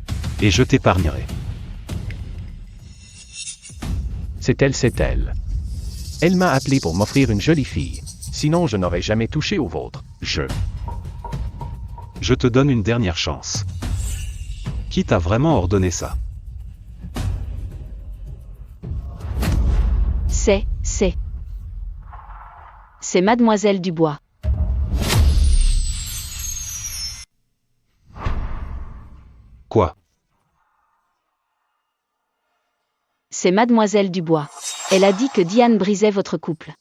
Et je t'épargnerai.
C'est elle. Elle m'a appelé pour m'offrir une jolie fille. Sinon je n'aurais jamais touché au vôtre. Je
te donne une dernière chance. Qui t'a vraiment ordonné ça?
C'est Mademoiselle Dubois.
Quoi?
C'est Mademoiselle Dubois. Elle a dit que Diane brisait votre couple.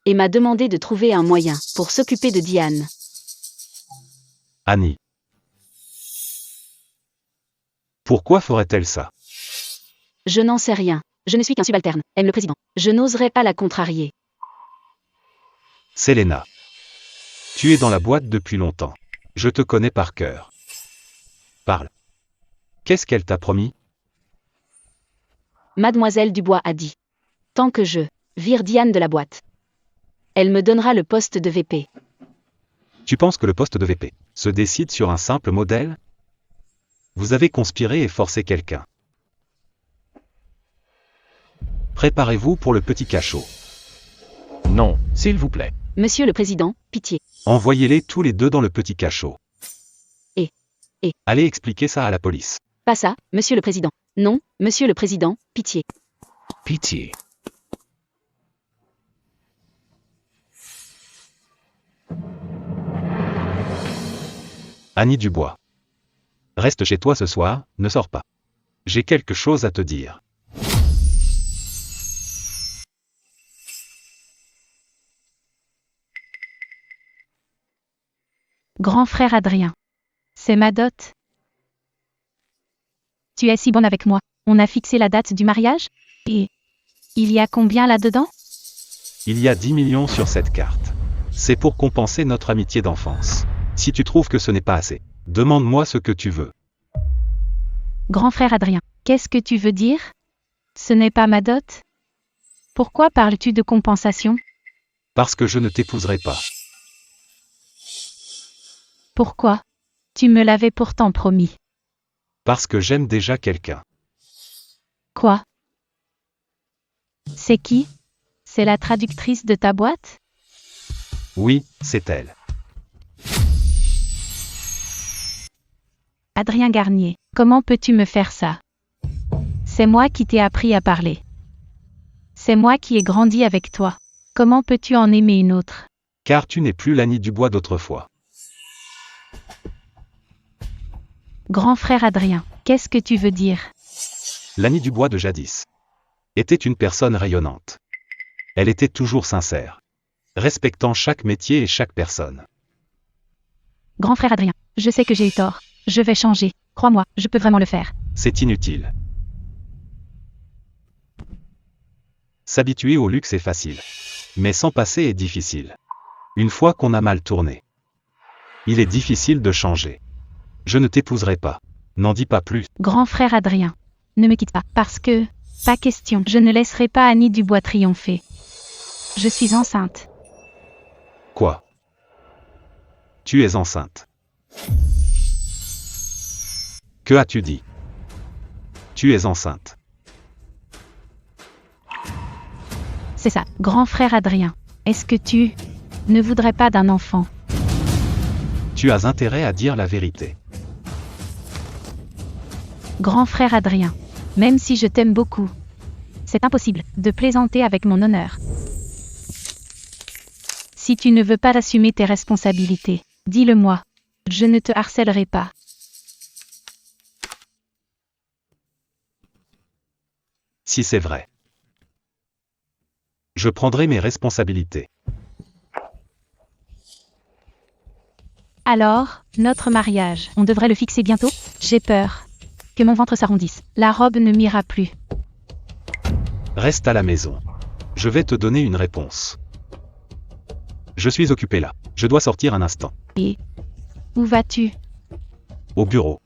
Et m'a demandé de trouver un moyen pour s'occuper de Diane.
Annie. Pourquoi ferait-elle ça?
Je n'en sais rien. Je ne suis qu'un subalterne, aime le président. Je n'oserais pas la contrarier.
Selena. Tu es dans la boîte depuis longtemps. Je te connais par cœur. Parle. Qu'est-ce qu'elle t'a promis?
Mademoiselle Dubois a dit. Tant que je vire Diane de la boîte, elle me donnera le poste de VP.
Tu penses que le poste de VP se décide sur un simple modèle? Vous avez conspiré et forcé quelqu'un. Préparez-vous pour le petit cachot.
Non, s'il vous plaît.
Monsieur le Président, pitié.
Envoyez-les tous les deux dans le petit cachot.
Et
allez expliquer ça à la police.
Pas ça, Monsieur le Président. Non, Monsieur le Président, pitié.
Pitié.
Annie Dubois. Reste chez toi ce soir, ne sors pas. J'ai quelque chose à te dire.
Grand frère Adrien. C'est ma dot. Tu es si bonne avec moi. On a fixé la date du mariage? Et il y a combien là-dedans?
Il y a 10 millions sur cette carte. C'est pour compenser notre amitié d'enfance. Si tu trouves que ce n'est pas assez, demande-moi ce que tu veux.
Grand frère Adrien, qu'est-ce que tu veux dire? Ce n'est pas ma dot? Pourquoi parles-tu de compensation?
Parce que je ne t'épouserai pas.
Pourquoi? Tu me l'avais pourtant promis.
Parce que j'aime déjà quelqu'un.
Quoi? C'est qui? C'est la traductrice de ta boîte?
Oui, c'est elle.
Adrien Garnier, comment peux-tu me faire ça? C'est moi qui t'ai appris à parler. C'est moi qui ai grandi avec toi. Comment peux-tu en aimer une autre?
Car tu n'es plus l'Annie Dubois d'autrefois.
Grand frère Adrien, qu'est-ce que tu veux dire?
L'Annie Dubois de jadis était une personne rayonnante. Elle était toujours sincère, respectant chaque métier et chaque personne.
Grand frère Adrien, je sais que j'ai eu tort. Je vais changer. Crois-moi, je peux vraiment le faire.
C'est inutile. S'habituer au luxe est facile. Mais s'en passer est difficile. Une fois qu'on a mal tourné, il est difficile de changer. Je ne t'épouserai pas. N'en dis pas plus.
Grand frère Adrien, ne me quitte pas, parce que, pas question, je ne laisserai pas Annie Dubois triompher. Je suis enceinte.
Quoi? Tu es enceinte. Que as-tu dit? Tu es enceinte.
C'est ça, grand frère Adrien. Est-ce que tu ne voudrais pas d'un enfant?
Tu as intérêt à dire la vérité.
Grand frère Adrien, même si je t'aime beaucoup, c'est impossible de plaisanter avec mon honneur. Si tu ne veux pas assumer tes responsabilités, dis-le-moi. Je ne te harcèlerai pas.
Si c'est vrai, je prendrai mes responsabilités.
Alors, notre mariage, on devrait le fixer bientôt? J'ai peur que mon ventre s'arrondisse. La robe ne m'ira plus.
Reste à la maison. Je vais te donner une réponse. Je suis occupé là. Je dois sortir un instant.
Et où vas-tu?
Au bureau.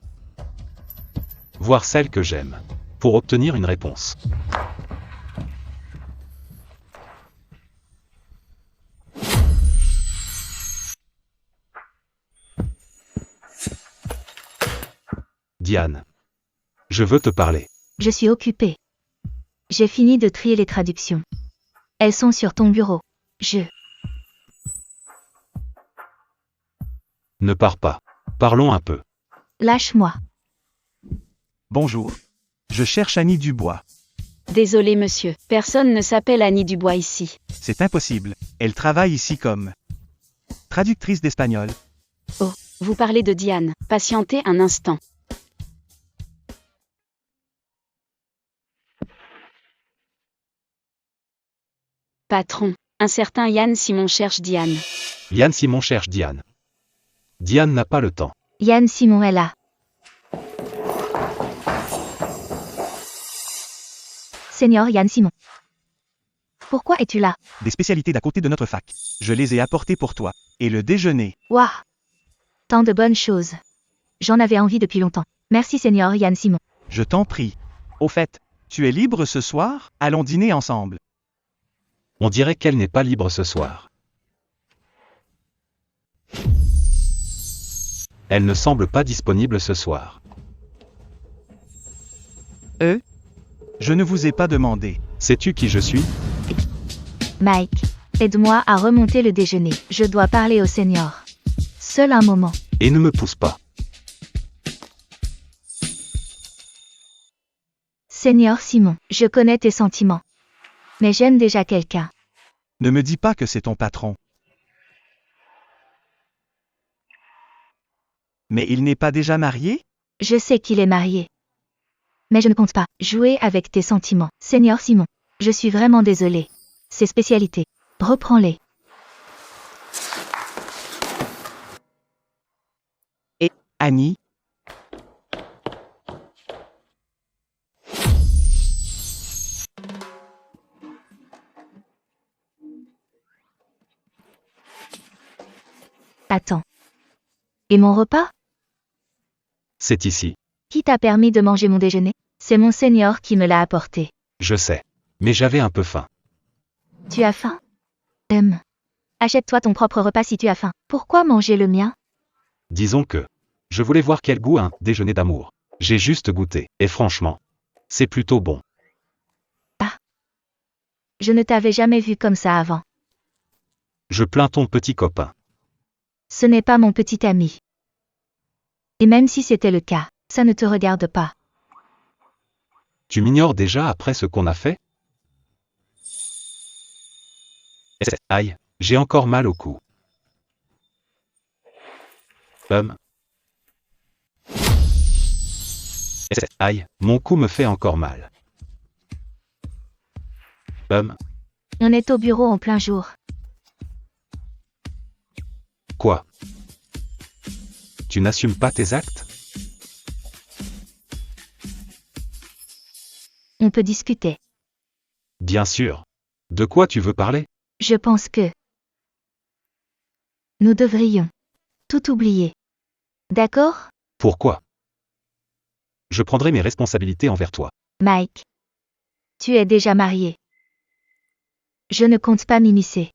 Voir celle que j'aime. Pour obtenir une réponse. Diane. Je veux te parler.
Je suis occupée. J'ai fini de trier les traductions. Elles sont sur ton bureau.
Ne pars pas. Parlons un peu.
Lâche-moi.
Bonjour. Je cherche Annie Dubois.
Désolé monsieur, personne ne s'appelle Annie Dubois ici.
C'est impossible. Elle travaille ici comme traductrice d'espagnol.
Oh, vous parlez de Diane. Patientez un instant. Patron, un certain Yann Simon cherche Diane.
Yann Simon cherche Diane. Diane n'a pas le temps.
Yann Simon est là. Seigneur Yann Simon. Pourquoi es-tu là?
Des spécialités d'à côté de notre fac. Je les ai apportées pour toi. Et le déjeuner.
Waouh! Tant de bonnes choses. J'en avais envie depuis longtemps. Merci Seigneur Yann Simon.
Je t'en prie. Au fait, tu es libre ce soir? Allons dîner ensemble.
On dirait qu'elle n'est pas libre ce soir. Elle ne semble pas disponible ce soir.
Je ne vous ai pas demandé.
Sais-tu qui je suis?
Mike, aide-moi à remonter le déjeuner. Je dois parler au Seigneur. Seul un moment.
Et ne me pousse pas.
Seigneur Simon, je connais tes sentiments. Mais j'aime déjà quelqu'un.
Ne me dis pas que c'est ton patron. Mais il n'est pas déjà marié?
Je sais qu'il est marié. Mais je ne compte pas jouer avec tes sentiments. Seigneur Simon, je suis vraiment désolé. Ces spécialités, reprends-les.
Annie?
Attends. Et mon repas?
C'est ici.
Qui t'a permis de manger mon déjeuner? C'est mon seigneur qui me l'a apporté.
Je sais. Mais j'avais un peu faim.
Tu as faim? Achète-toi ton propre repas si tu as faim. Pourquoi manger le mien?
Disons que je voulais voir quel goût un déjeuner d'amour. J'ai juste goûté. Et franchement, c'est plutôt bon.
Je ne t'avais jamais vu comme ça avant.
Je plains ton petit copain.
Ce n'est pas mon petit ami. Et même si c'était le cas, ça ne te regarde pas.
Tu m'ignores déjà après ce qu'on a fait? Aïe, j'ai encore mal au cou. Aïe, mon cou me fait encore mal.
On est au bureau en plein jour.
Quoi? Tu n'assumes pas tes actes?
On peut discuter.
Bien sûr. De quoi tu veux parler?
Je pense que nous devrions tout oublier. D'accord?
Pourquoi? Je prendrai mes responsabilités envers toi.
Mike. Tu es déjà marié. Je ne compte pas m'immiscer.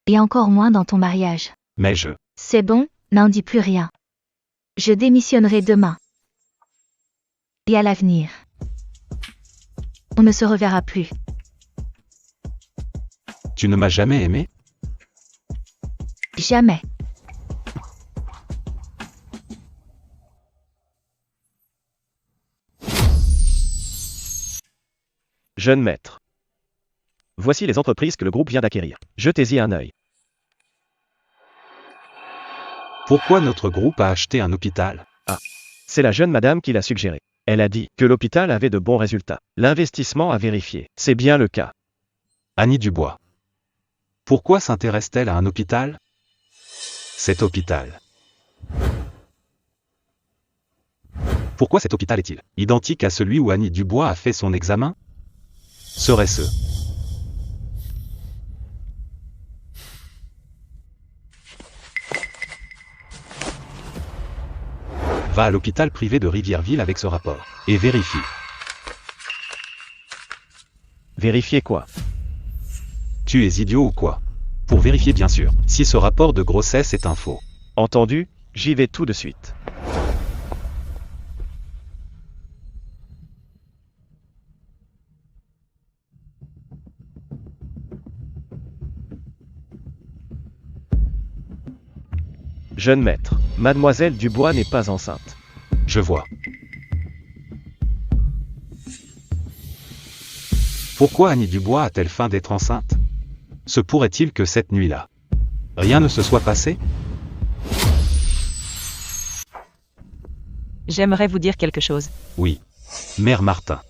Et encore moins dans ton mariage.
Mais
C'est bon, n'en dis plus rien. Je démissionnerai demain. Et à l'avenir. On ne se reverra plus.
Tu ne m'as jamais aimé?
Jamais.
Jeune maître. Voici les entreprises que le groupe vient d'acquérir. Jetez-y un œil.
Pourquoi notre groupe a acheté un hôpital?
C'est la jeune madame qui l'a suggéré. Elle a dit que l'hôpital avait de bons résultats. L'investissement a vérifié. C'est bien le cas.
Annie Dubois. Pourquoi s'intéresse-t-elle à un hôpital? Cet hôpital. Pourquoi cet hôpital est-il identique à celui où Annie Dubois a fait son examen? Serait-ce Va à l'hôpital privé de Rivièreville avec ce rapport, et vérifie.
Vérifier quoi?
Tu es idiot ou quoi? Pour vérifier bien sûr, si ce rapport de grossesse est un faux.
Entendu, j'y vais tout de suite. Jeune maître, mademoiselle Dubois n'est pas enceinte.
Je vois. Pourquoi Annie Dubois a-t-elle faim d'être enceinte? Se pourrait-il que cette nuit-là, rien ne se soit passé?
J'aimerais vous dire quelque chose.
Oui. Mère Martin.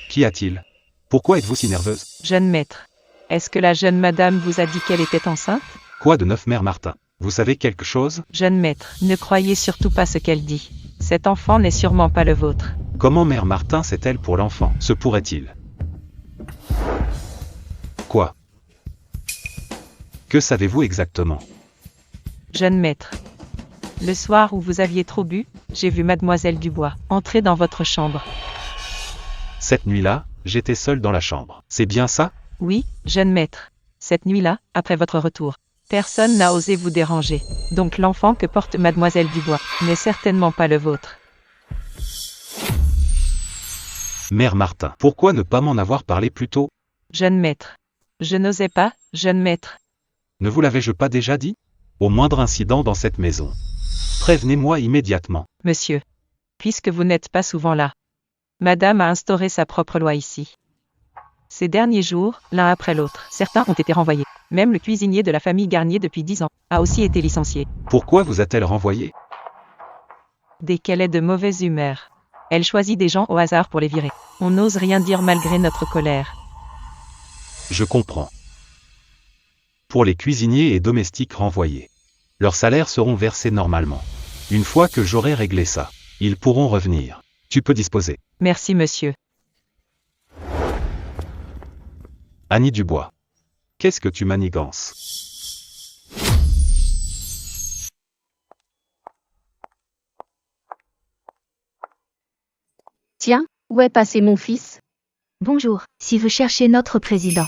Qu'y a-t-il? Pourquoi êtes-vous si nerveuse?
Jeune maître. Est-ce que la jeune madame vous a dit qu'elle était enceinte?
Quoi de neuf, Mère Martin? Vous savez quelque chose?
Jeune maître, ne croyez surtout pas ce qu'elle dit. Cet enfant n'est sûrement pas le vôtre.
Comment Mère Martin sait-elle pour l'enfant? Se pourrait-il? Quoi? Que savez-vous exactement?
Jeune maître. Le soir où vous aviez trop bu, j'ai vu mademoiselle Dubois entrer dans votre chambre.
Cette nuit-là, j'étais seul dans la chambre. C'est bien ça?
Oui, jeune maître. Cette nuit-là, après votre retour, personne n'a osé vous déranger. Donc l'enfant que porte mademoiselle Dubois n'est certainement pas le vôtre.
Mère Martin, pourquoi ne pas m'en avoir parlé plus tôt?
Jeune maître. Je n'osais pas, jeune maître.
Ne vous l'avais-je pas déjà dit? Au moindre incident dans cette maison, prévenez-moi immédiatement.
Monsieur. Puisque vous n'êtes pas souvent là. Madame a instauré sa propre loi ici. Ces derniers jours, l'un après l'autre, certains ont été renvoyés. Même le cuisinier de la famille Garnier depuis 10 ans a aussi été licencié.
Pourquoi vous a-t-elle renvoyé?
Dès qu'elle est de mauvaise humeur, elle choisit des gens au hasard pour les virer. On n'ose rien dire malgré notre colère.
Je comprends. Pour les cuisiniers et domestiques renvoyés, leurs salaires seront versés normalement. Une fois que j'aurai réglé ça, ils pourront revenir. Tu peux disposer.
Merci monsieur.
Annie Dubois. Qu'est-ce que tu manigances?
Tiens, où est passé mon fils?
Bonjour, si vous cherchez notre président.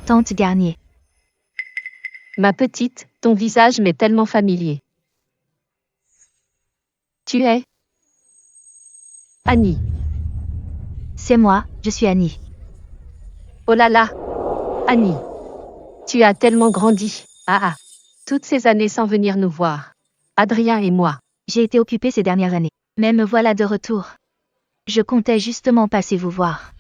Tante Garnier.
Ma petite, ton visage m'est tellement familier. Tu es Annie.
C'est moi, je suis Annie.
Oh là là, Annie. Tu as tellement grandi. Ah ah. Toutes ces années sans venir nous voir. Adrien et moi.
J'ai été occupée ces dernières années. Mais me voilà de retour. Je comptais justement passer vous voir.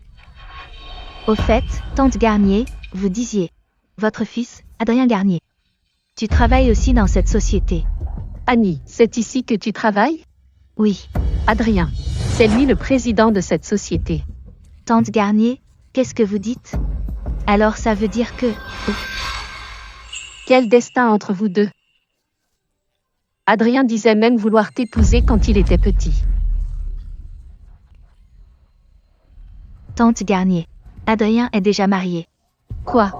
Au fait, tante Garnier, vous disiez. Votre fils, Adrien Garnier. Tu travailles aussi dans cette société.
Annie, c'est ici que tu travailles?
Oui.
Adrien, c'est lui le président de cette société.
Tante Garnier, qu'est-ce que vous dites? Alors ça veut dire que...
Quel destin entre vous deux. Adrien disait même vouloir t'épouser quand il était petit.
Tante Garnier, Adrien est déjà marié.
Quoi?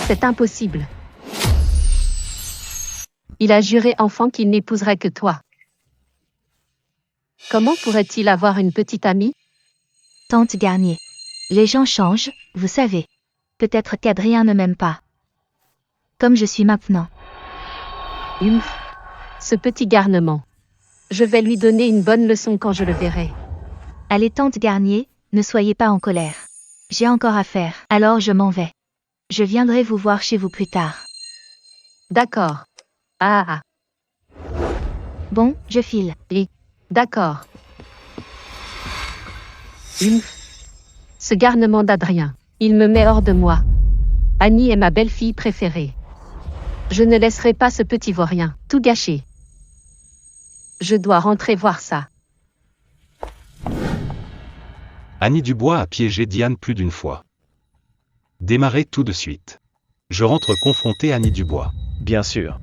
C'est impossible. Il a juré enfant qu'il n'épouserait que toi. Comment pourrait-il avoir une petite amie?
Tante Garnier, les gens changent, vous savez. Peut-être qu'Adrien ne m'aime pas. Comme je suis maintenant.
Ce petit garnement. Je vais lui donner une bonne leçon quand je le verrai.
Allez tante Garnier, ne soyez pas en colère. J'ai encore à faire, alors je m'en vais. Je viendrai vous voir chez vous plus tard.
D'accord. Ah.
Bon, je file.
D'accord. Ce garnement d'Adrien, il me met hors de moi. Annie est ma belle-fille préférée. Je ne laisserai pas ce petit vaurien tout gâcher. Je dois rentrer voir ça.
Annie Dubois a piégé Diane plus d'une fois. Démarrez tout de suite. Je rentre confronter Annie Dubois.
Bien sûr.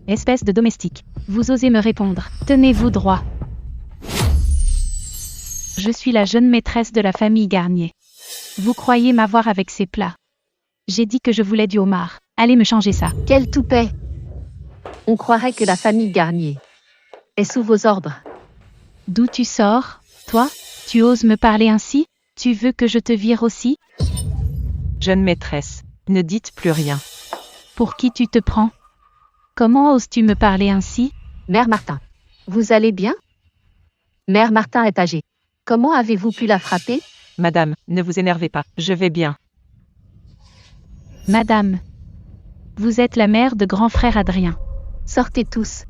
Espèce de domestique. Vous osez me répondre. Tenez-vous droit. Je suis la jeune maîtresse de la famille Garnier. Vous croyez m'avoir avec ces plats. J'ai dit que je voulais du homard. Allez me changer ça.
Quel toupet! On croirait que la famille Garnier est sous vos ordres.
D'où tu sors, toi? Tu oses me parler ainsi? Tu veux que je te vire aussi?
Jeune maîtresse, ne dites plus rien.
Pour qui tu te prends? Comment oses-tu me parler ainsi?
Mère Martin, vous allez bien? Mère Martin est âgée. Comment avez-vous pu la frapper?
Madame, ne vous énervez pas, je vais bien.
Madame, vous êtes la mère de grand frère Adrien.
Sortez tous.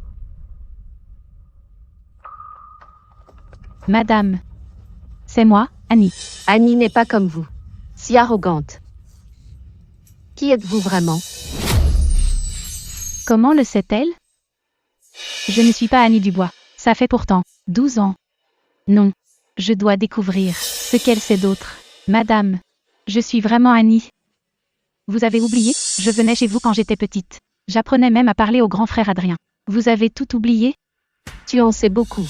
Madame, c'est moi, Annie.
Annie n'est pas comme vous. Si arrogante. Qui êtes-vous vraiment?
Comment le sait-elle? Je ne suis pas Annie Dubois. Ça fait pourtant 12 ans. Non, je dois découvrir ce qu'elle sait d'autre. Madame, je suis vraiment Annie. Vous avez oublié? Je venais chez vous quand j'étais petite. J'apprenais même à parler au grand frère Adrien. Vous avez tout oublié?
Tu en sais beaucoup.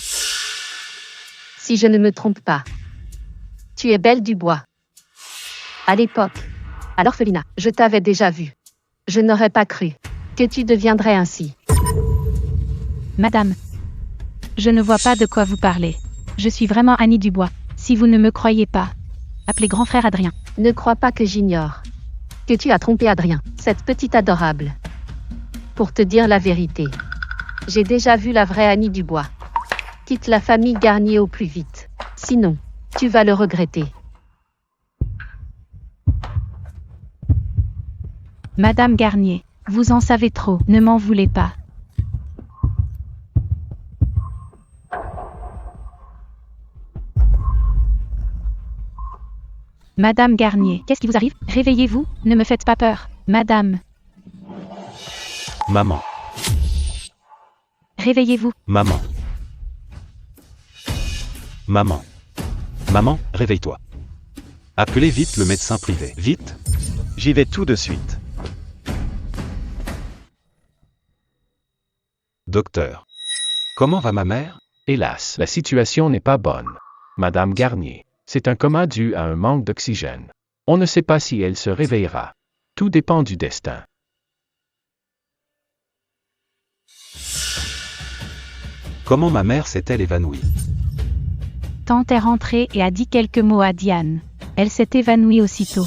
Si je ne me trompe pas. Tu es Belle Dubois. À l'époque, à l'orphelinat, je t'avais déjà vue. Je n'aurais pas cru que tu deviendrais ainsi.
Madame, je ne vois pas de quoi vous parlez. Je suis vraiment Annie Dubois. Si vous ne me croyez pas, appelez grand frère Adrien.
Ne crois pas que j'ignore que tu as trompé Adrien, cette petite adorable. Pour te dire la vérité, j'ai déjà vu la vraie Annie Dubois. Quitte la famille Garnier au plus vite. Sinon, tu vas le regretter.
Madame Garnier, vous en savez trop, ne m'en voulez pas. Madame Garnier, qu'est-ce qui vous arrive? Réveillez-vous, ne me faites pas peur. Madame.
Maman.
Réveillez-vous.
Maman. Maman. Maman, réveille-toi. Appelez vite le médecin privé. Vite.
J'y vais tout de suite.
Docteur. Comment va ma mère?
Hélas, la situation n'est pas bonne. Madame Garnier, c'est un coma dû à un manque d'oxygène. On ne sait pas si elle se réveillera. Tout dépend du destin.
Comment ma mère s'est-elle évanouie?
Tante est rentrée et a dit quelques mots à Diane. Elle s'est évanouie aussitôt.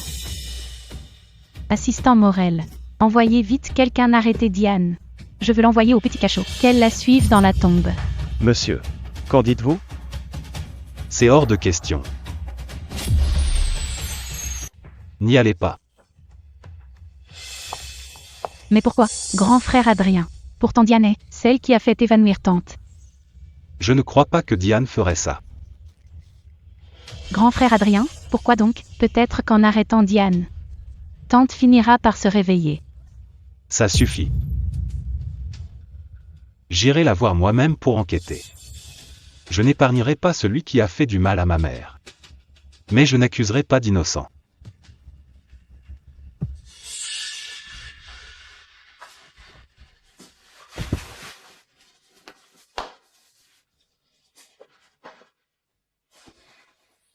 Assistant Morel. Envoyez vite quelqu'un arrêter Diane. Je veux l'envoyer au petit cachot. Qu'elle la suive dans la tombe.
Monsieur, qu'en dites-vous?
C'est hors de question. N'y allez pas.
Mais pourquoi? Grand frère Adrien. Pourtant Diane est celle qui a fait évanouir tante.
Je ne crois pas que Diane ferait ça.
Grand frère Adrien, pourquoi donc? Peut-être qu'en arrêtant Diane, tante finira par se réveiller.
Ça suffit. J'irai la voir moi-même pour enquêter. Je n'épargnerai pas celui qui a fait du mal à ma mère. Mais je n'accuserai pas d'innocent.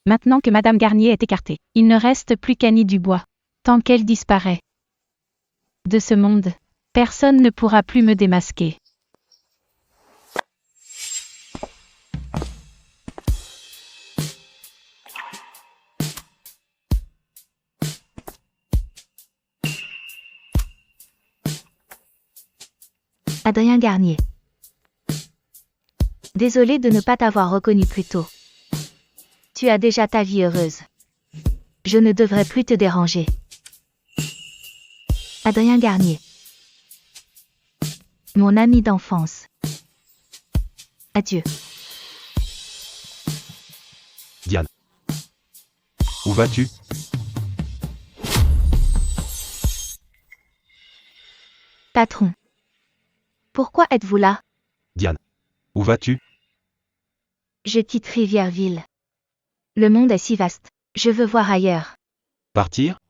Maintenant que Madame Garnier est écartée, il ne reste plus qu'Annie Dubois. Tant qu'elle disparaît de ce monde, personne ne pourra plus me démasquer.
Adrien Garnier. Désolé de ne pas t'avoir reconnu plus tôt. Tu as déjà ta vie heureuse. Je ne devrais plus te déranger. Adrien Garnier. Mon ami d'enfance. Adieu.
Diane. Où vas-tu?
Patron. Pourquoi êtes-vous là?
Diane. Où vas-tu?
Je quitte Rivierville. Le monde est si vaste. Je veux voir ailleurs.
Partir?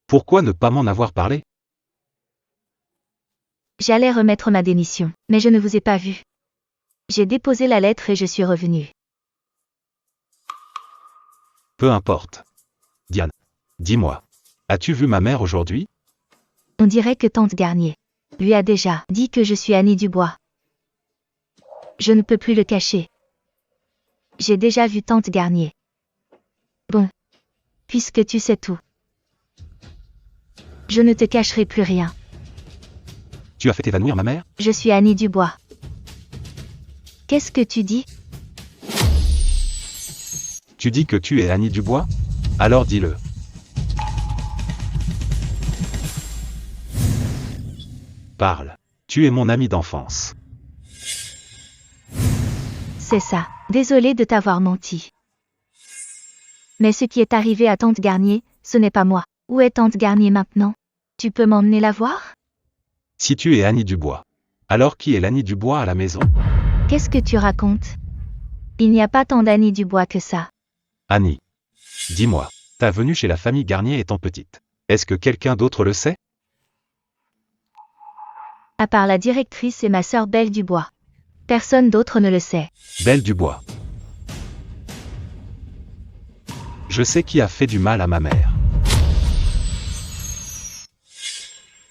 Pourquoi ne pas m'en avoir parlé?
J'allais remettre ma démission, mais je ne vous ai pas vu. J'ai déposé la lettre et je suis revenu.
Peu importe. Diane. Dis-moi. As-tu vu ma mère aujourd'hui?
On dirait que tante Garnier lui a déjà dit que je suis Annie Dubois. Je ne peux plus le cacher. J'ai déjà vu tante Garnier. Bon. Puisque tu sais tout. Je ne te cacherai plus rien.
Tu as fait évanouir ma mère?
Je suis Annie Dubois. Qu'est-ce que tu dis?
Tu dis que tu es Annie Dubois? Alors dis-le. Parle. Tu es mon ami d'enfance.
C'est ça. Désolé de t'avoir menti. Mais ce qui est arrivé à tante Garnier, ce n'est pas moi. Où est tante Garnier maintenant? Tu peux m'emmener la voir?
Si tu es Annie Dubois. Alors qui est l'Annie Dubois à la maison?
Qu'est-ce que tu racontes? Il n'y a pas tant d'Annie Dubois que ça.
Annie. Dis-moi, ta venue chez la famille Garnier étant petite. Est-ce que quelqu'un d'autre le sait?
À part la directrice et ma sœur Belle Dubois. Personne d'autre ne le sait.
Belle Dubois. Je sais qui a fait du mal à ma mère.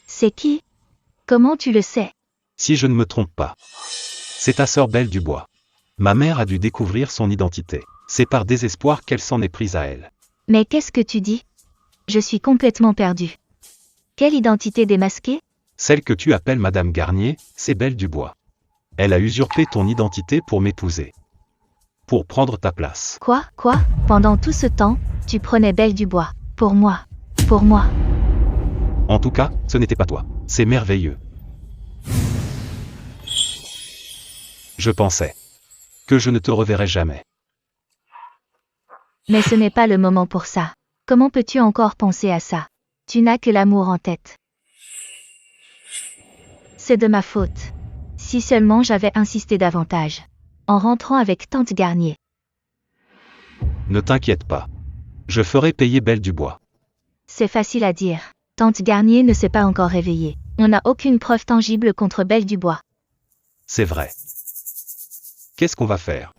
C'est qui? Comment tu le sais?
Si je ne me trompe pas. C'est ta sœur Belle Dubois. Ma mère a dû découvrir son identité. C'est par désespoir qu'elle s'en est prise à elle.
Mais qu'est-ce que tu dis? Je suis complètement perdu. Quelle identité démasquée?
Celle que tu appelles Madame Garnier, c'est Belle Dubois. Elle a usurpé ton identité pour m'épouser. Pour prendre ta place.
Quoi? Pendant tout ce temps, tu prenais Belle Dubois. Pour moi. Pour moi.
En tout cas, ce n'était pas toi. C'est merveilleux. Je pensais que je ne te reverrais jamais.
Mais ce n'est pas le moment pour ça. Comment peux-tu encore penser à ça? Tu n'as que l'amour en tête. C'est de ma faute. Si seulement j'avais insisté davantage. En rentrant avec tante Garnier.
Ne t'inquiète pas. Je ferai payer Belle Dubois.
C'est facile à dire. Tante Garnier ne s'est pas encore réveillée. On n'a aucune preuve tangible contre Belle Dubois.
C'est vrai. Qu'est-ce qu'on va faire?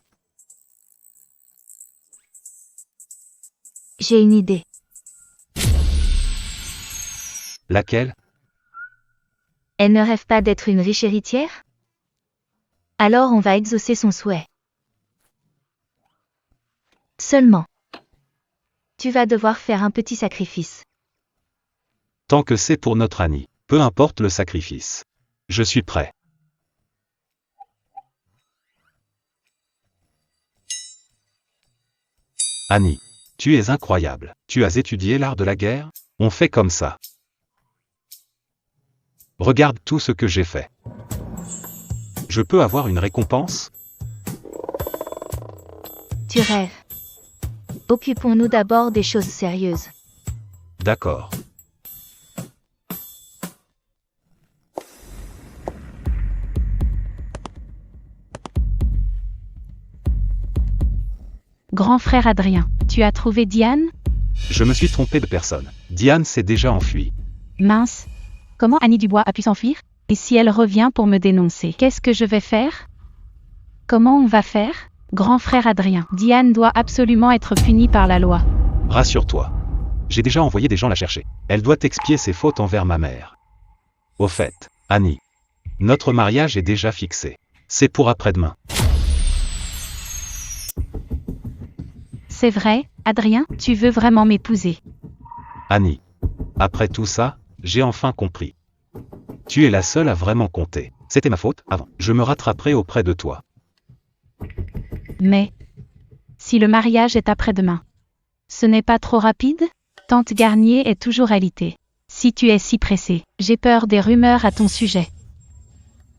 J'ai une idée.
Laquelle?
Elle ne rêve pas d'être une riche héritière? Alors on va exaucer son souhait. Seulement. Tu vas devoir faire un petit sacrifice.
Tant que c'est pour notre Annie, peu importe le sacrifice. Je suis prêt. Annie, tu es incroyable. Tu as étudié l'art de la guerre? On fait comme ça. Regarde tout ce que j'ai fait. Je peux avoir une récompense?
Tu rêves. Occupons-nous d'abord des choses sérieuses.
D'accord.
Grand frère Adrien, tu as trouvé Diane?
Je me suis trompé de personne. Diane s'est déjà enfuie.
Mince. Comment Annie Dubois a pu s'enfuir? Et si elle revient pour me dénoncer, qu'est-ce que je vais faire? Comment on va faire? Grand frère Adrien, Diane doit absolument être punie par la loi.
Rassure-toi. J'ai déjà envoyé des gens la chercher. Elle doit expier ses fautes envers ma mère. Au fait, Annie, notre mariage est déjà fixé. C'est pour après-demain.
C'est vrai, Adrien, tu veux vraiment m'épouser?
Annie, après tout ça, j'ai enfin compris. Tu es la seule à vraiment compter. C'était ma faute avant. Je me rattraperai auprès de toi.
Mais, si le mariage est après-demain, ce n'est pas trop rapide? Tante Garnier est toujours alitée. Si tu es si pressé, j'ai peur des rumeurs à ton sujet.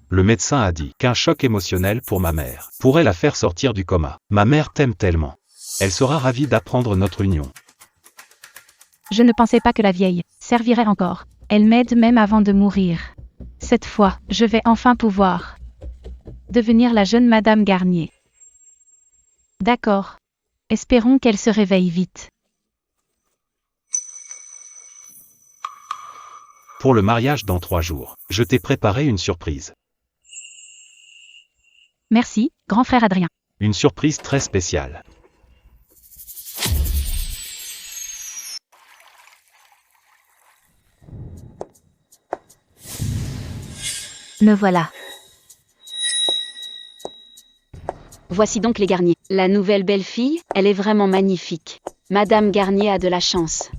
Le médecin a dit qu'un choc émotionnel pour ma mère pourrait la faire sortir du coma. Ma mère t'aime tellement. Elle sera ravie d'apprendre notre union.
Je ne pensais pas que la vieille servirait encore. Elle m'aide même avant de mourir. Cette fois, je vais enfin pouvoir devenir la jeune Madame Garnier. D'accord. Espérons qu'elle se réveille vite.
Pour le mariage dans 3 jours, je t'ai préparé une surprise.
Merci, grand frère Adrien.
Une surprise très spéciale.
Me voilà.
Voici donc les Garnier. La nouvelle belle-fille, elle est vraiment magnifique. Madame Garnier a de la chance.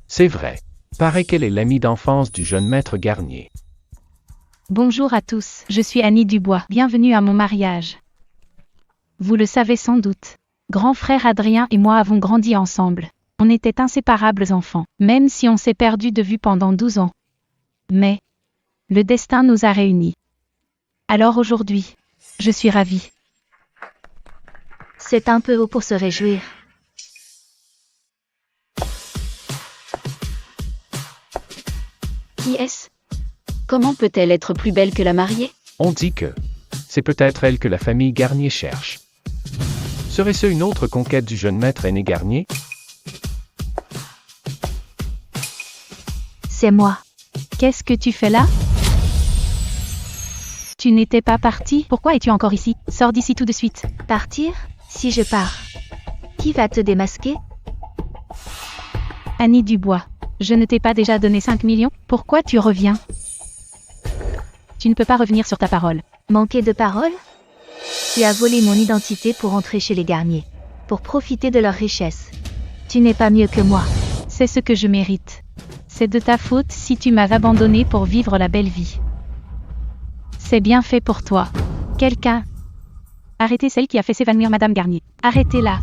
C'est vrai. Paraît qu'elle est l'amie d'enfance du jeune maître Garnier.
Bonjour à tous, je suis Annie Dubois. Bienvenue à mon mariage. Vous le savez sans doute. Grand frère Adrien et moi avons grandi ensemble. On était inséparables enfants, même si on s'est perdu de vue pendant 12 ans. Mais le destin nous a réunis. Alors aujourd'hui, je suis ravie.
C'est un peu haut pour se réjouir.
Qui est-ce? Comment peut-elle être plus belle que la mariée?
On dit que c'est peut-être elle que la famille Garnier cherche. Serait-ce une autre conquête du jeune maître aîné Garnier?
C'est moi.
Qu'est-ce que tu fais là? Tu n'étais pas parti? Pourquoi es-tu encore ici? Sors d'ici tout de suite.
Partir? Si je pars, qui va te démasquer?
Annie Dubois, je ne t'ai pas déjà donné 5 millions? Pourquoi tu reviens? Tu ne peux pas revenir sur ta parole.
Manquer de parole? Tu as volé mon identité pour entrer chez les Garnier, pour profiter de leur richesse. Tu n'es pas mieux que moi.
C'est ce que je mérite. C'est de ta faute si tu m'as abandonné pour vivre la belle vie. C'est bien fait pour toi. Quelqu'un. Arrêtez celle qui a fait s'évanouir Madame Garnier. Arrêtez-la.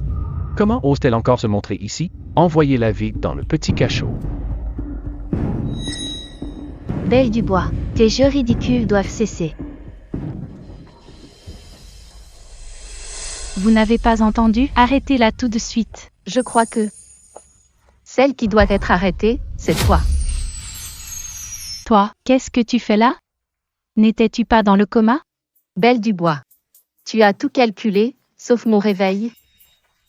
Comment ose-t-elle encore se montrer ici? Envoyez-la vite dans le petit cachot.
Belle Dubois, tes jeux ridicules doivent cesser.
Vous n'avez pas entendu? Arrêtez-la tout de suite.
Je crois que celle qui doit être arrêtée, c'est toi.
Toi, qu'est-ce que tu fais là? N'étais-tu pas dans le coma?
Belle Dubois. Tu as tout calculé, sauf mon réveil.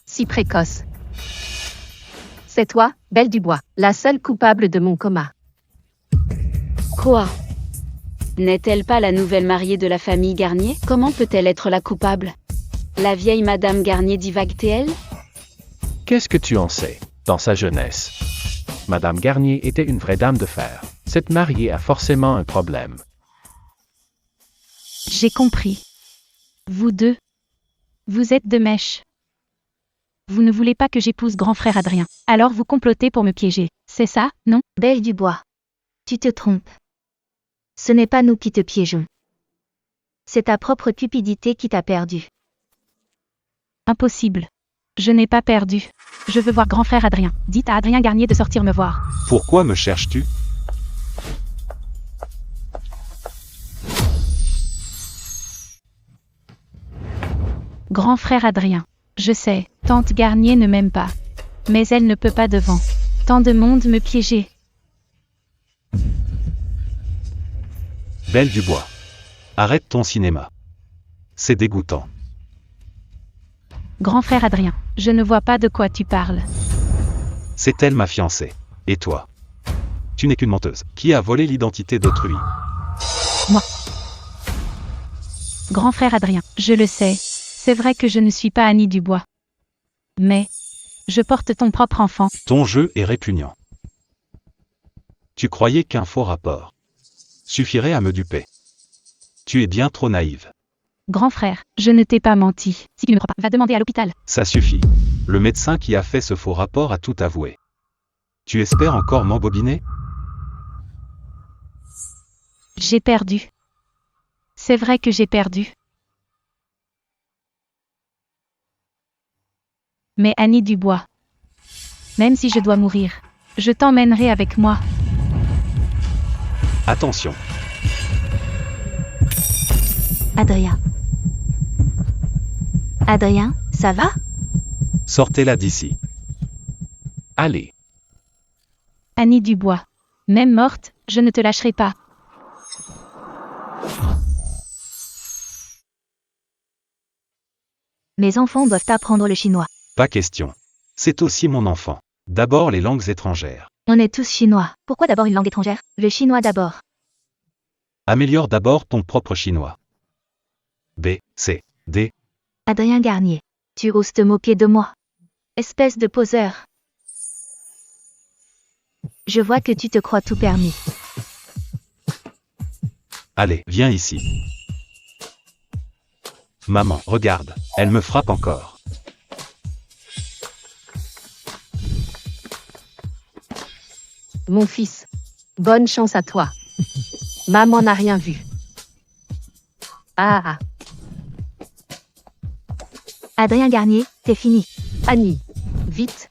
Si précoce. C'est toi, Belle Dubois, la seule coupable de mon coma.
Quoi? N'est-elle pas la nouvelle mariée de la famille Garnier? Comment peut-elle être la coupable? La vieille Madame Garnier divague-t-elle?
Qu'est-ce que tu en sais? Dans sa jeunesse, Madame Garnier était une vraie dame de fer. Cette mariée a forcément un problème.
J'ai compris. Vous deux. Vous êtes de mèche. Vous ne voulez pas que j'épouse grand frère Adrien. Alors vous complotez pour me piéger. C'est ça, non?
Belle Dubois. Tu te trompes. Ce n'est pas nous qui te piégeons. C'est ta propre cupidité qui t'a perdu.
Impossible. Je n'ai pas perdu. Je veux voir grand frère Adrien. Dites à Adrien Garnier de sortir me voir.
Pourquoi me cherches-tu?
Grand frère Adrien. Je sais, tante Garnier ne m'aime pas. Mais elle ne peut pas devant tant de monde me piéger.
Belle Dubois. Arrête ton cinéma. C'est dégoûtant.
Grand frère Adrien, je ne vois pas de quoi tu parles.
C'est elle ma fiancée. Et toi? Tu n'es qu'une menteuse. Qui a volé l'identité d'autrui?
Moi. Grand frère Adrien, je le sais. C'est vrai que je ne suis pas Annie Dubois. Mais, je porte ton propre enfant.
Ton jeu est répugnant. Tu croyais qu'un faux rapport suffirait à me duper. Tu es bien trop naïve.
Grand frère, je ne t'ai pas menti. Si tu ne me crois pas, va demander à l'hôpital.
Ça suffit. Le médecin qui a fait ce faux rapport a tout avoué. Tu espères encore m'embobiner?
J'ai perdu. C'est vrai que j'ai perdu. Mais Annie Dubois, même si je dois mourir, je t'emmènerai avec moi.
Attention.
Adrien. Adrien, ça va?
Sortez-la d'ici.
Allez.
Annie Dubois. Même morte, je ne te lâcherai pas.
Mes enfants doivent apprendre le chinois.
Pas question. C'est aussi mon enfant. D'abord les langues étrangères.
On est tous chinois. Pourquoi d'abord une langue étrangère? Le chinois d'abord.
Améliore d'abord ton propre chinois. B, C, D.
Adrien Garnier. Tu oses te moquer de moi. Espèce de poseur. Je vois que tu te crois tout permis.
Allez, viens ici. Maman, regarde, elle me frappe encore.
Mon fils. Bonne chance à toi. Maman n'a rien vu. Ah.
Adrien Garnier, t'es fini.
Annie. Vite,